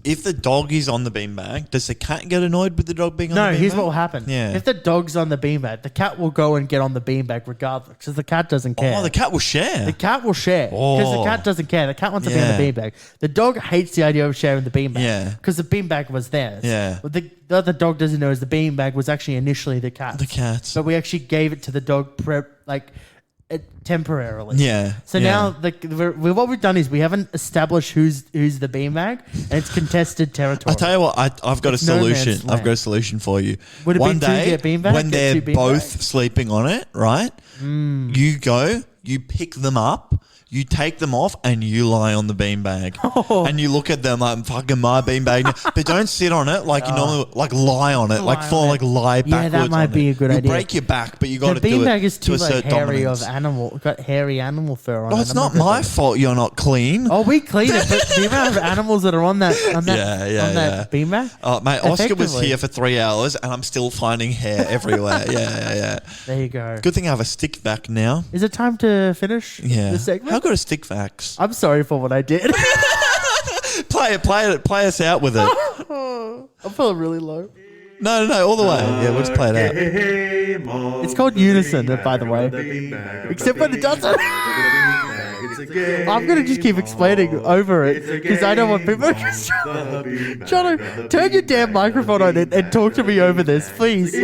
If the dog is on the beanbag, does the cat get annoyed with the dog being on the No, beanbag? here's what will happen. Yeah. If the dog's on the beanbag, the cat will go and get on the beanbag regardless because the cat doesn't care. Oh, the cat will share. The cat will share because the Oh. cat doesn't care. The cat wants to be on the Yeah. beanbag. The dog hates the idea of sharing the beanbag. Yeah. Because the beanbag was theirs. Yeah. But the other dog doesn't know is the beanbag was actually initially the cat's. The cat's. But we actually gave it to the dog temporarily. Yeah. So yeah. now what we've done is we haven't established who's the beanbag, and it's contested territory. I tell you what, I've got a It's no man's solution. I've land. got a solution for you. Would it One be two day, get beanbag, when get they're two beanbag? both sleeping on it, right? You go, you pick them up, You take them off and you lie on the beanbag. And you look at them like, fucking my beanbag. But don't sit on it like you normally, like lie on it. Like fall, like lie backwards. Yeah, that might be a good idea. You break your back, but you got to The do it beanbag is to too a like certain hairy dominance. of animal. Got hairy animal fur on it. Oh, it's I'm not gonna my do it. fault you're not clean. Oh, we clean it, but the amount of animals that are on that that beanbag. Oh, mate, Oscar was Effectively. here for 3 hours and I'm still finding hair everywhere. Yeah. There you go. Good thing I have a stick vac now. Is it time to finish Yeah. this segment? How good are stick vacs? I'm sorry for what I did. Play us out with it. I'm feeling really low. No, all the way. Yeah, we'll just play it out. It's called Unison, by the way. Except when it doesn't. I'm going to just keep explaining over it because I don't want people to... Jono, turn your damn microphone on and talk to me over this, please.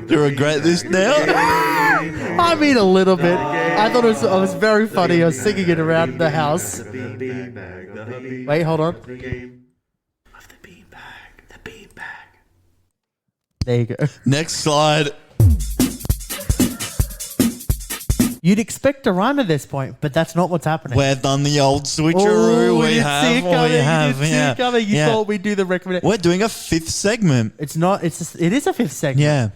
Do you regret this now? I mean, a little bit. I thought it was very funny. I was singing it around the house. Wait, hold on. There you go. Next slide. You'd expect a rhyme at this point, but that's not what's happening. We've done the old switcheroo. Oh, we you didn't have. see it coming. We have. You didn't see Yeah. it coming. You Yeah. thought we'd do the recommendation. We're doing a 5th segment. It's not. It is a 5th segment. Yeah.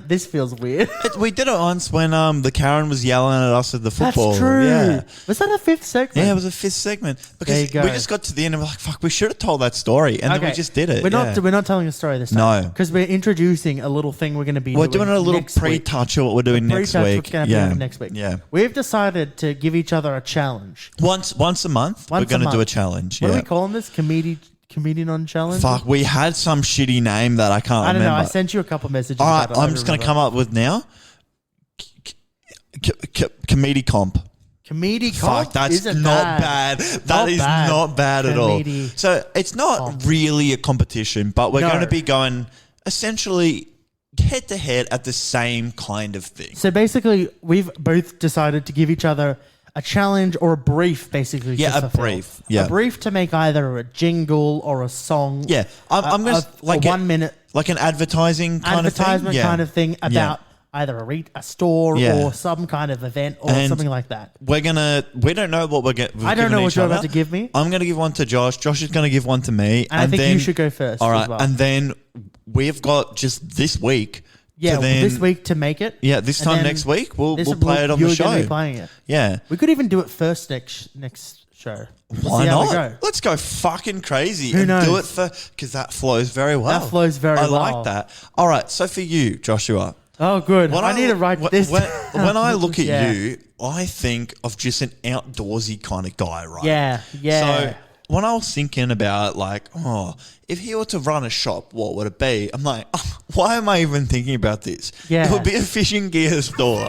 This feels weird. We did it once when the Karen was yelling at us at the football. That's true. Yeah. Was that a 5th segment? Yeah, it was a 5th segment because There you go. we just got to the end and we're like, "Fuck, we should have told that story," and then we just did it. We're not. yeah. We're not telling a story this time. No. because we're introducing a little thing we're going to be. We're doing a little next week. pre-touch of what we're doing next Pre-touch week. what's going to happen next week. Yeah. We've decided to give each other a challenge. Once a month, we're Once a going to do a month. challenge. What yeah. are we calling this? Comedian on challenge? Fuck, we had some shitty name that I can't I don't know. remember. I sent you a couple messages. All right, about it. I I'm don't just going to remember. come up with now. Comedi-comp. Comedi-comp. Fuck, that's isn't not bad. That is bad. not bad at all. Comedi- So it's not really a competition, but we're No. going to be going essentially head to head at the same kind of thing. So basically, we've both decided to give each other a challenge or a brief, basically. Yeah, to a fulfill. brief, yeah. A brief to make either a jingle or a song. Yeah, I'm going to like a 1 minute like an advertising kind advertisement of thing. kind of thing about either a store Yeah. or some kind of event or And something like that. We don't know what we're getting. I don't know what you're about to give me. I'm going to give one to Josh. Josh is going to give one to me. And I think then, you should go first All right. as well. And then we've got just this week. Yeah, to then, this week to make it. Yeah, this And time then next week we'll this- play it on the you're gonna show. be playing it. Yeah. We could even do it first next show. We'll Why see how we not? go. Let's go fucking crazy Who and do knows? it for because that flows very well. That flows very I well. like that. All right. So for you, Joshua. Oh, good. When I need to write this. When I look at Yeah. you, I think of just an outdoorsy kind of guy, right? Yeah, yeah. So when I was thinking about if he were to run a shop, what would it be? I'm like, why am I even thinking about this? Yeah. It would be a fishing gear store.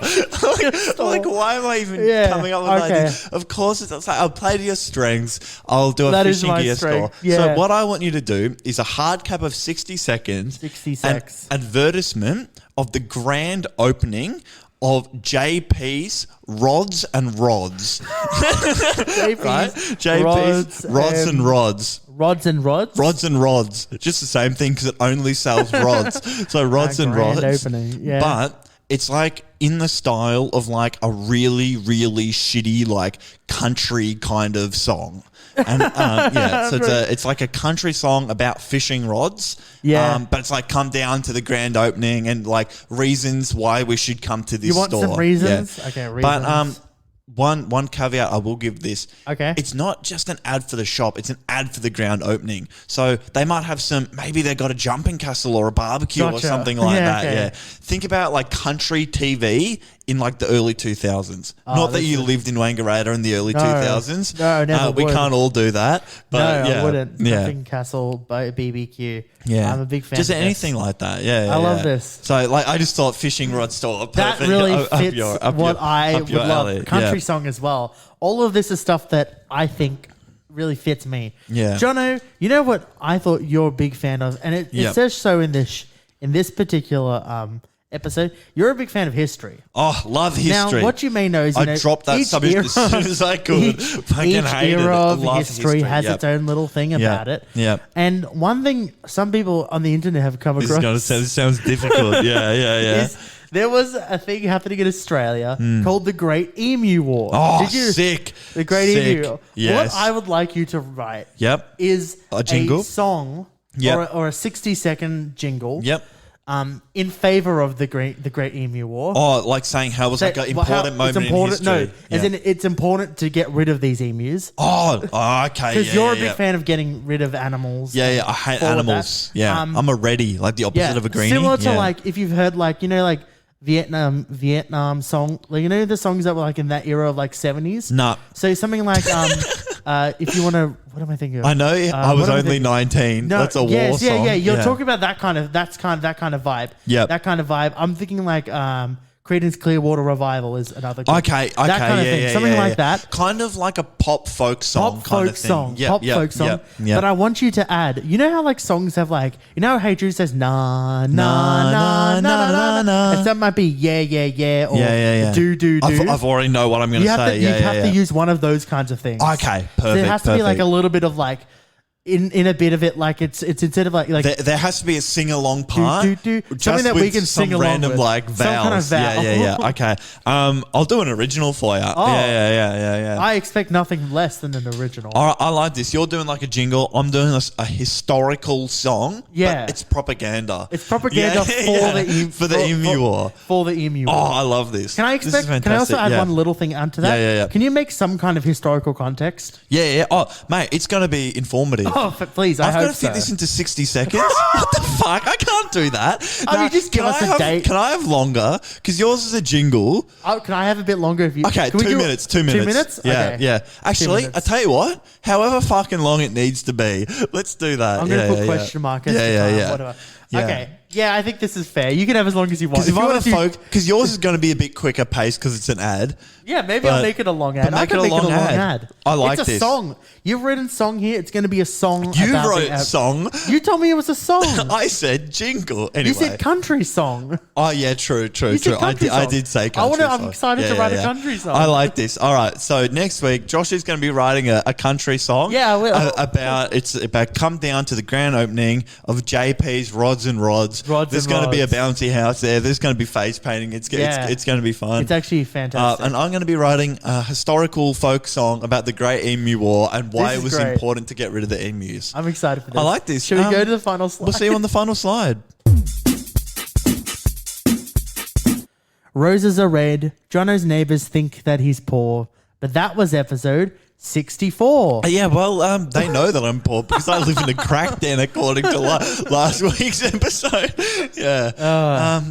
like, why am I even Yeah, coming up with okay. that idea? Of course, it's like, I'll play to your strengths. I'll do a That is fishing my gear strength, store. yeah. So what I want you to do is a hard cap of 60 seconds. 60 an secs. advertisement of the grand opening of JP's Rods and Rods. JP's Right? JP's Rods and Rods. Rods and rods. Rods and Rods. Just the same thing because it only sells rods. So Rods and grand Rods. opening, yeah. But it's like in the style of like a really, really shitty like country kind of song. And yeah, so it's like a country song about fishing rods. Yeah. But it's like come down to the grand opening and like reasons why we should come to this You want store. some reasons? Yeah. Okay, But reasons. one caveat I will give this. Okay. It's not just an ad for the shop, it's an ad for the grand opening. So they might have maybe they got a jumping castle or a barbecue or Gotcha. something like Yeah, that. okay. Yeah. Think about like country TV in like the early 2000s. Oh, Not that that's you it. lived in Wangaratta in the early No. 2000s. No, never We would. can't all do that. But no, yeah. I wouldn't. Yeah. Jumping Castle, BBQ. Yeah. I'm a big fan. Just of anything this. like that. Yeah. I love yeah. this. So like I just thought fishing rod store. That perfect. really Up fits your- up what your- I up would your love. alley. Country Yeah. song as well. All of this is stuff that I think really fits me. Yeah. Jono, you know what I thought you're a big fan of, and it Yep. says so in this particular episode. You're a big fan of history. Oh, love history. Now, what you may know is, I dropped that each subject as soon as I could. Fucking each hated era it. I of love history has Yep. its own little thing about it. Yeah. And one thing some people on the internet have come This across sounds difficult. Yeah. is there was a thing happening in Australia called the Great Emu War. Oh, Did you? sick. The Great Sick. Emu War. Yes. What I would like you to write Yep. is A jingle? song Yep. or a 60-second jingle Yep. in favor of the Great Emu War. Oh, like saying how it was like an important moment in history. No, as Yeah. in it's important to get rid of these emus. Oh, okay. Because Yeah, you're a yeah, big yeah. fan of getting rid of animals. Yeah, I hate all of animals. that. Yeah, I'm a ready, like the opposite of a greenie. Similar to Yeah. like if you've heard like like Vietnam song, like the songs that were like in that era of like 70s. Nah. So something like if you want to, what am I thinking of? I know I was only 19. No, That's a war yes, song. yeah. You're talking about that kind of vibe. Yep. That kind of vibe. I'm thinking like Creedence Clearwater Revival is another good. Okay, That kind of thing. Something like that. Kind of like a pop folk song Pop kind folk of thing. song. Yep, Pop yep, folk song. yep, yep. But I want you to add, you know how like songs have like, you know how Hey Jude says na na na na na na, and some might be yeah or Yeah. do. I've already know what I'm going to say. You have to use one of those kinds of things. Okay, perfect. So it has to be like perfect. a little bit of like in a bit of it, like it's instead of like There has to be a sing along part, do. just Something that with we can some sing along random with. like Some kind of vowels. vowel. Yeah. Okay, I'll do an original for you. Oh. Yeah. I expect nothing less than an original. All right, I like this. You're doing like a jingle. I'm doing a historical song. Yeah. but it's propaganda. It's propaganda for the Emu War. For the Emu War. Oh, I love this. Can I This is expect? Can I also fantastic. add Yeah. one little thing onto that? Yeah. Can you make some kind of historical context? Yeah. Oh, mate, it's going to be informative. Oh, please! I I've hope got to fit so. this into 60 seconds. What the fuck? I can't do that. I mean, just give can us I a have, date. Can I have longer? Because yours is a jingle. Oh, can I have a bit longer? If you Okay, can we 2 do- minutes. 2 minutes. 2 minutes? Yeah, Okay. yeah. Actually, minutes. I tell you what. However fucking long it needs to be, let's do that. I'm going to Yeah, put yeah, question mark. Yeah. Whatever. Yeah. Okay. Yeah, I think this is fair. You can have as long as you want. Because if you I want want to to do- folk, because yours is going to be a bit quicker pace because it's an ad. Yeah, maybe I'll But- make it a long but ad. I make can it a make it a long long ad. ad. I like it's a this. song. You've written song here. It's going to be a song. You about wrote the ad. song. You told me it was a song. I said jingle. Anyway. You said country song. Oh yeah, true. You said country I song. did say I country. I'm song. excited to write a country song. I like this. All right, so next week Josh is going to be writing a country song. Yeah, I will. About come down to the grand opening of JP's Rods and Rods. Rods There's and going to be a Rods. bouncy house there. There's going to be face painting. It's going to be fun. It's actually fantastic. And I'm going to be writing a historical folk song about the Great Emu War and why This it is was great. important to get rid of the emus. I'm excited for this. I like this. Should we go to the final slide? We'll see you on the final slide. Roses are red. Jono's neighbors think that he's poor. But that was episode 64. Yeah, well, they know that I'm poor because I live in a crack den, according to last week's episode. Yeah.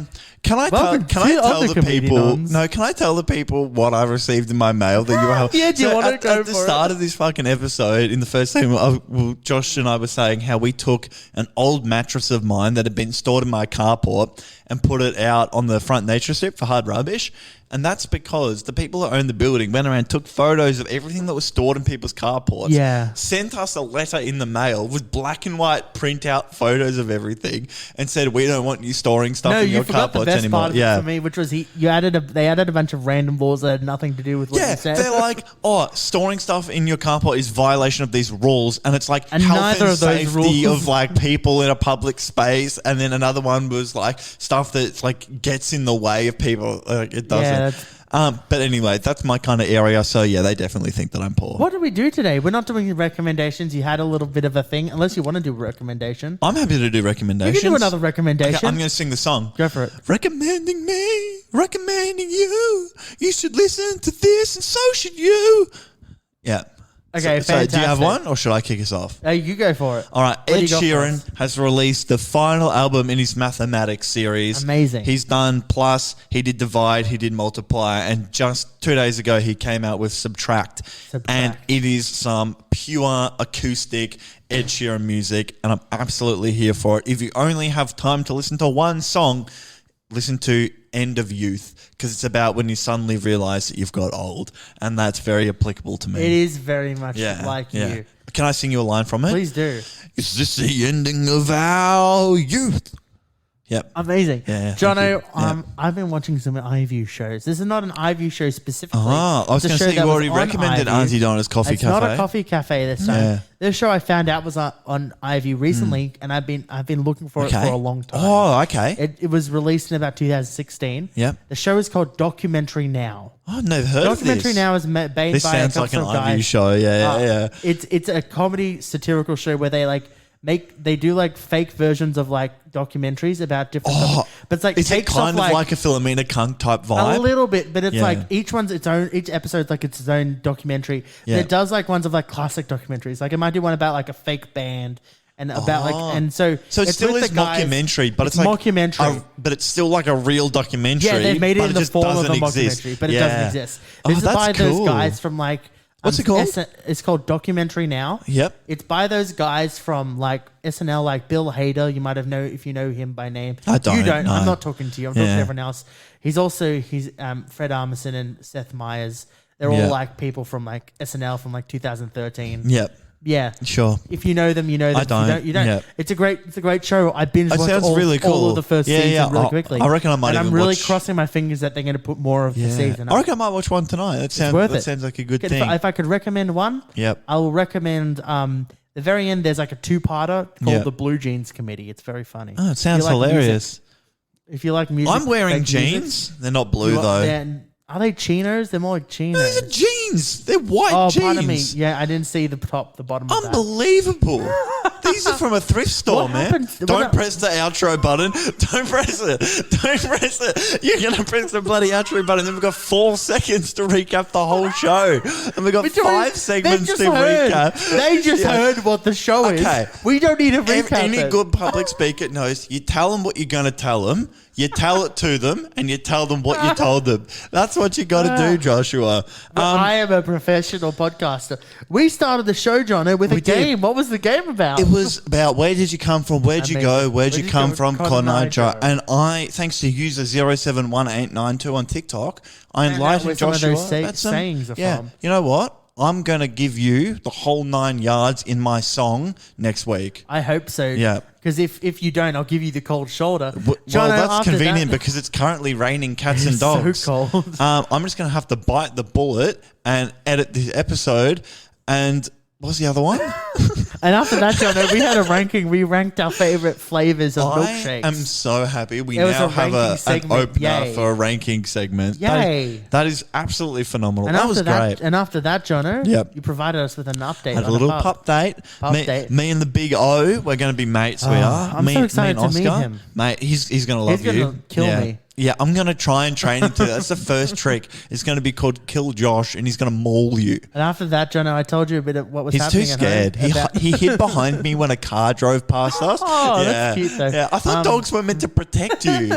Can I Welcome tell to the other people? Comedi-Dons. No, can I tell the people what I received in my mail that you were? Yeah, do you wanna go at the for it? start of this fucking episode? In the first thing, Josh and I were saying how we took an old mattress of mine that had been stored in my carport and put it out on the front nature strip for hard rubbish. And that's because the people who own the building went around, took photos of everything that was stored in people's carports, Yeah. sent us a letter in the mail with black and white printout photos of everything and said, we don't want you storing stuff No, in you your forgot the carports best anymore. part of it for me, which was they added a bunch of random laws that had nothing to do with what Yeah, you said. they're like, storing stuff in your carport is violation of these rules, and it's like And health neither and of those safety rules- of like people in a public space, and then another one was like stuff that's like gets in the way of people. It doesn't. Yeah, But anyway, that's my kind of area. So yeah, they definitely think that I'm poor. What did we do today? We're not doing recommendations. You had a little bit of a thing, unless you want to do a recommendation. I'm happy to do You recommendations. can do another recommendation. Okay, I'm going to sing the song. Go for it. Recommending me, recommending you. You should listen to this, and so should you. Yeah. Okay, so do you have fantastic. one, or should I kick us off? You go for it. All right, What do Ed you got for Sheeran us? has released the final album in his mathematics series. Amazing. He's done Plus, he did Divide, he did Multiply, and just 2 days ago he came out with Subtract. And it is some pure acoustic Ed Sheeran music, and I'm absolutely here for it. If you only have time to listen to one song, listen to End of Youth, because it's about when you suddenly realise that you've got old, and that's very applicable to me. It is very much like you. Can I sing you a line from it? Please do. Is this the ending of our youth? Yep. Amazing. Yeah, Jono, thank you. I've been watching some iView shows. This is not an iView show specifically. I was It's a going to show say that you was already on recommended iView. Auntie Donna's Coffee It's Cafe. not a coffee cafe this time. Yeah. This show I found out was on iView recently, and I've been looking for it for a long time. Oh, okay. It was released in about 2016. Yep. The show is called Documentary Now. I've never heard of this. Documentary Now is made by This a sounds like couple an of iView guys. show. Yeah. It's a comedy satirical show where they do like fake versions of like documentaries about different topics. But it's like is it takes kind off of like a Philomena Kunk type vibe? a little bit, but it's Yeah. like each episode's like its own documentary. Yeah. It does like ones of like classic documentaries. Like it might do one about like a fake band and about and so it still with is the guys- mockumentary, but it's like mockumentary. but it's still like a real documentary. Yeah, they've made it but in the just form of a doesn't mockumentary, exist. but it Yeah. doesn't exist. Oh, This is that's by cool. those guys from like What's it called? It's called Documentary Now. Yep. It's by those guys from like SNL, like Bill Hader. You might have if you know him by name. I don't, You don't. no. I'm not talking to you. I'm talking to Yeah. everyone else. He's Fred Armisen and Seth Meyers. They're Yeah. all like people from like SNL from like 2013. Yep. Yeah. Sure. If you know them, you know them. I don't. If you don't. Yep. It's a great show. I binge It watched sounds all, really all cool. of the first Yeah, season yeah. really I- quickly. I reckon I might And I'm even really watch- crossing my fingers that they're going to put more of the season. I reckon I might watch one tonight. That sounds worth that it. sounds like a good If thing. if I could recommend one, Yep. I will recommend the very end. There's like a two-parter called Yep. the Blue Jeans Committee. It's very funny. Oh, it sounds If you like hilarious. If you like music, I'm wearing fake music, jeans. They're not blue you are- though. Are they chinos? They're more like chinos. These are jeans. They're white Oh, jeans. pardon me. Yeah, I didn't see the bottom of that. Unbelievable. These are from a thrift store, What man. happened? Don't press the outro button. Don't press it. Don't press it. You're going to press the bloody outro button. Then we've got 4 seconds to recap the whole show. And we've got We're doing- 5 segments they've to just heard- recap. They just Yeah. heard what the show Okay. is. We don't need to recap Any it. good public speaker knows you tell them what you're going to tell them, you tell it to them, and you tell them what you told them. That's what you got to do, Joshua. But I am a professional podcaster. We started the show, Jono, with a We did. game. What was the game about? It was about where did you come from, where'd you go, where'd you come from, Con Con Nitro. Nitro. And I, thanks to user 071892 on TikTok, I Found out enlightened where some of Joshua. those that some- sayings are yeah, from. you know what? I'm going to give you the whole 9 yards in my song next week. I hope so. Yeah. Because if you don't, I'll give you the cold shoulder. Well, Jono, that's after convenient that- because it's currently raining cats and It's so dogs. cold. I'm just going to have to bite the bullet and edit this episode. And what's the other one? And after that, Jono, we had a ranking. We ranked our favorite flavors of I milkshakes. am so happy we It was now a have ranking an segment. opener Yay. for a ranking segment. Yay. That is absolutely phenomenal. and That after was great. And after that, Jono, Yep. you provided us with an update. Had a on little pup. pup date. Pupdate. Me and the big O, we're going to be mates. We are. I'm me, so excited me and to meet Oscar. him. Mate, he's going to love He's you. gonna kill yeah. me. Yeah, I'm going to try and train him to that. That's the first trick. It's going to be called Kill Josh, and he's going to maul you. And after that, Jono, I told you a bit of what was He's too happening. scared. At home He hid behind me when a car drove past us. Oh, yeah. that's cute, though. Yeah, I thought dogs were meant to protect you.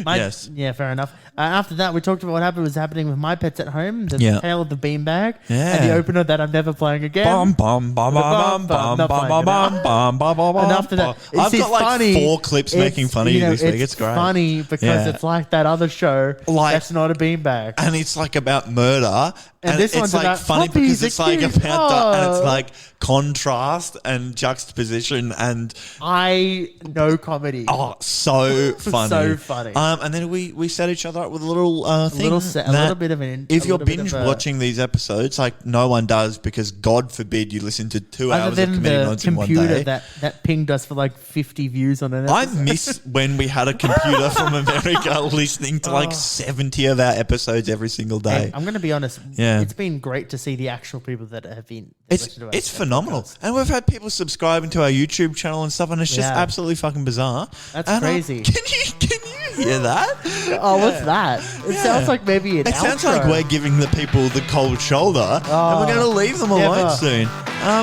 Yes. Yeah, fair enough. After that, we talked about what was happening with my pets at home. The Yeah. Tale of the Beanbag. Yeah. And the opener that I'm never playing again. Bum, bum, bum, bum, bum, Not bum, playing bum, it. bum, bum, bum, And bum, after that, bum. I've got like funny. 4 clips making fun of you this week. It's great. funny because Yeah. it's like that other show Like- that's not a beanbag. And it's like about murder. And this it's one's like about funny puppies because it's like accused. about and it's Oh. like contrast and juxtaposition and I know comedy. so funny. So funny. And then we set each other up with a little thing. a that little bit of an. If a you're little bit binge of a- watching these episodes, like no one does, because God forbid you listen to 2 other hours of than comedy the notes in one computer day. that pinged us for like 50 views on an I episode. miss when we had a computer from America listening to like 70 of our episodes every single day. Hey, I'm going to be honest. Yeah. It's been great to see the actual people that have been. It's phenomenal. And we've had people subscribing to our YouTube channel and stuff, and it's just Yeah. absolutely fucking bizarre. That's And, crazy. Can you hear that? Oh, what's that? It Yeah. sounds like maybe an It sounds outro. like we're giving the people the cold shoulder, and we're going to leave them alone never. soon.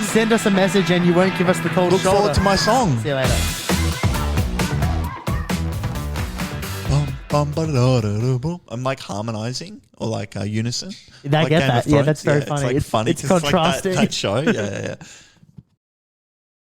Send us a message and you won't give us the cold Look shoulder. forward to my song. See you later. Bum, ba-da-da-da-da, bum. I'm like harmonizing or like unison. I Like get Game that. of Yeah, Thrones. that's very It's funny. like It's- funny it's 'cause like contrasting. that show. Yeah.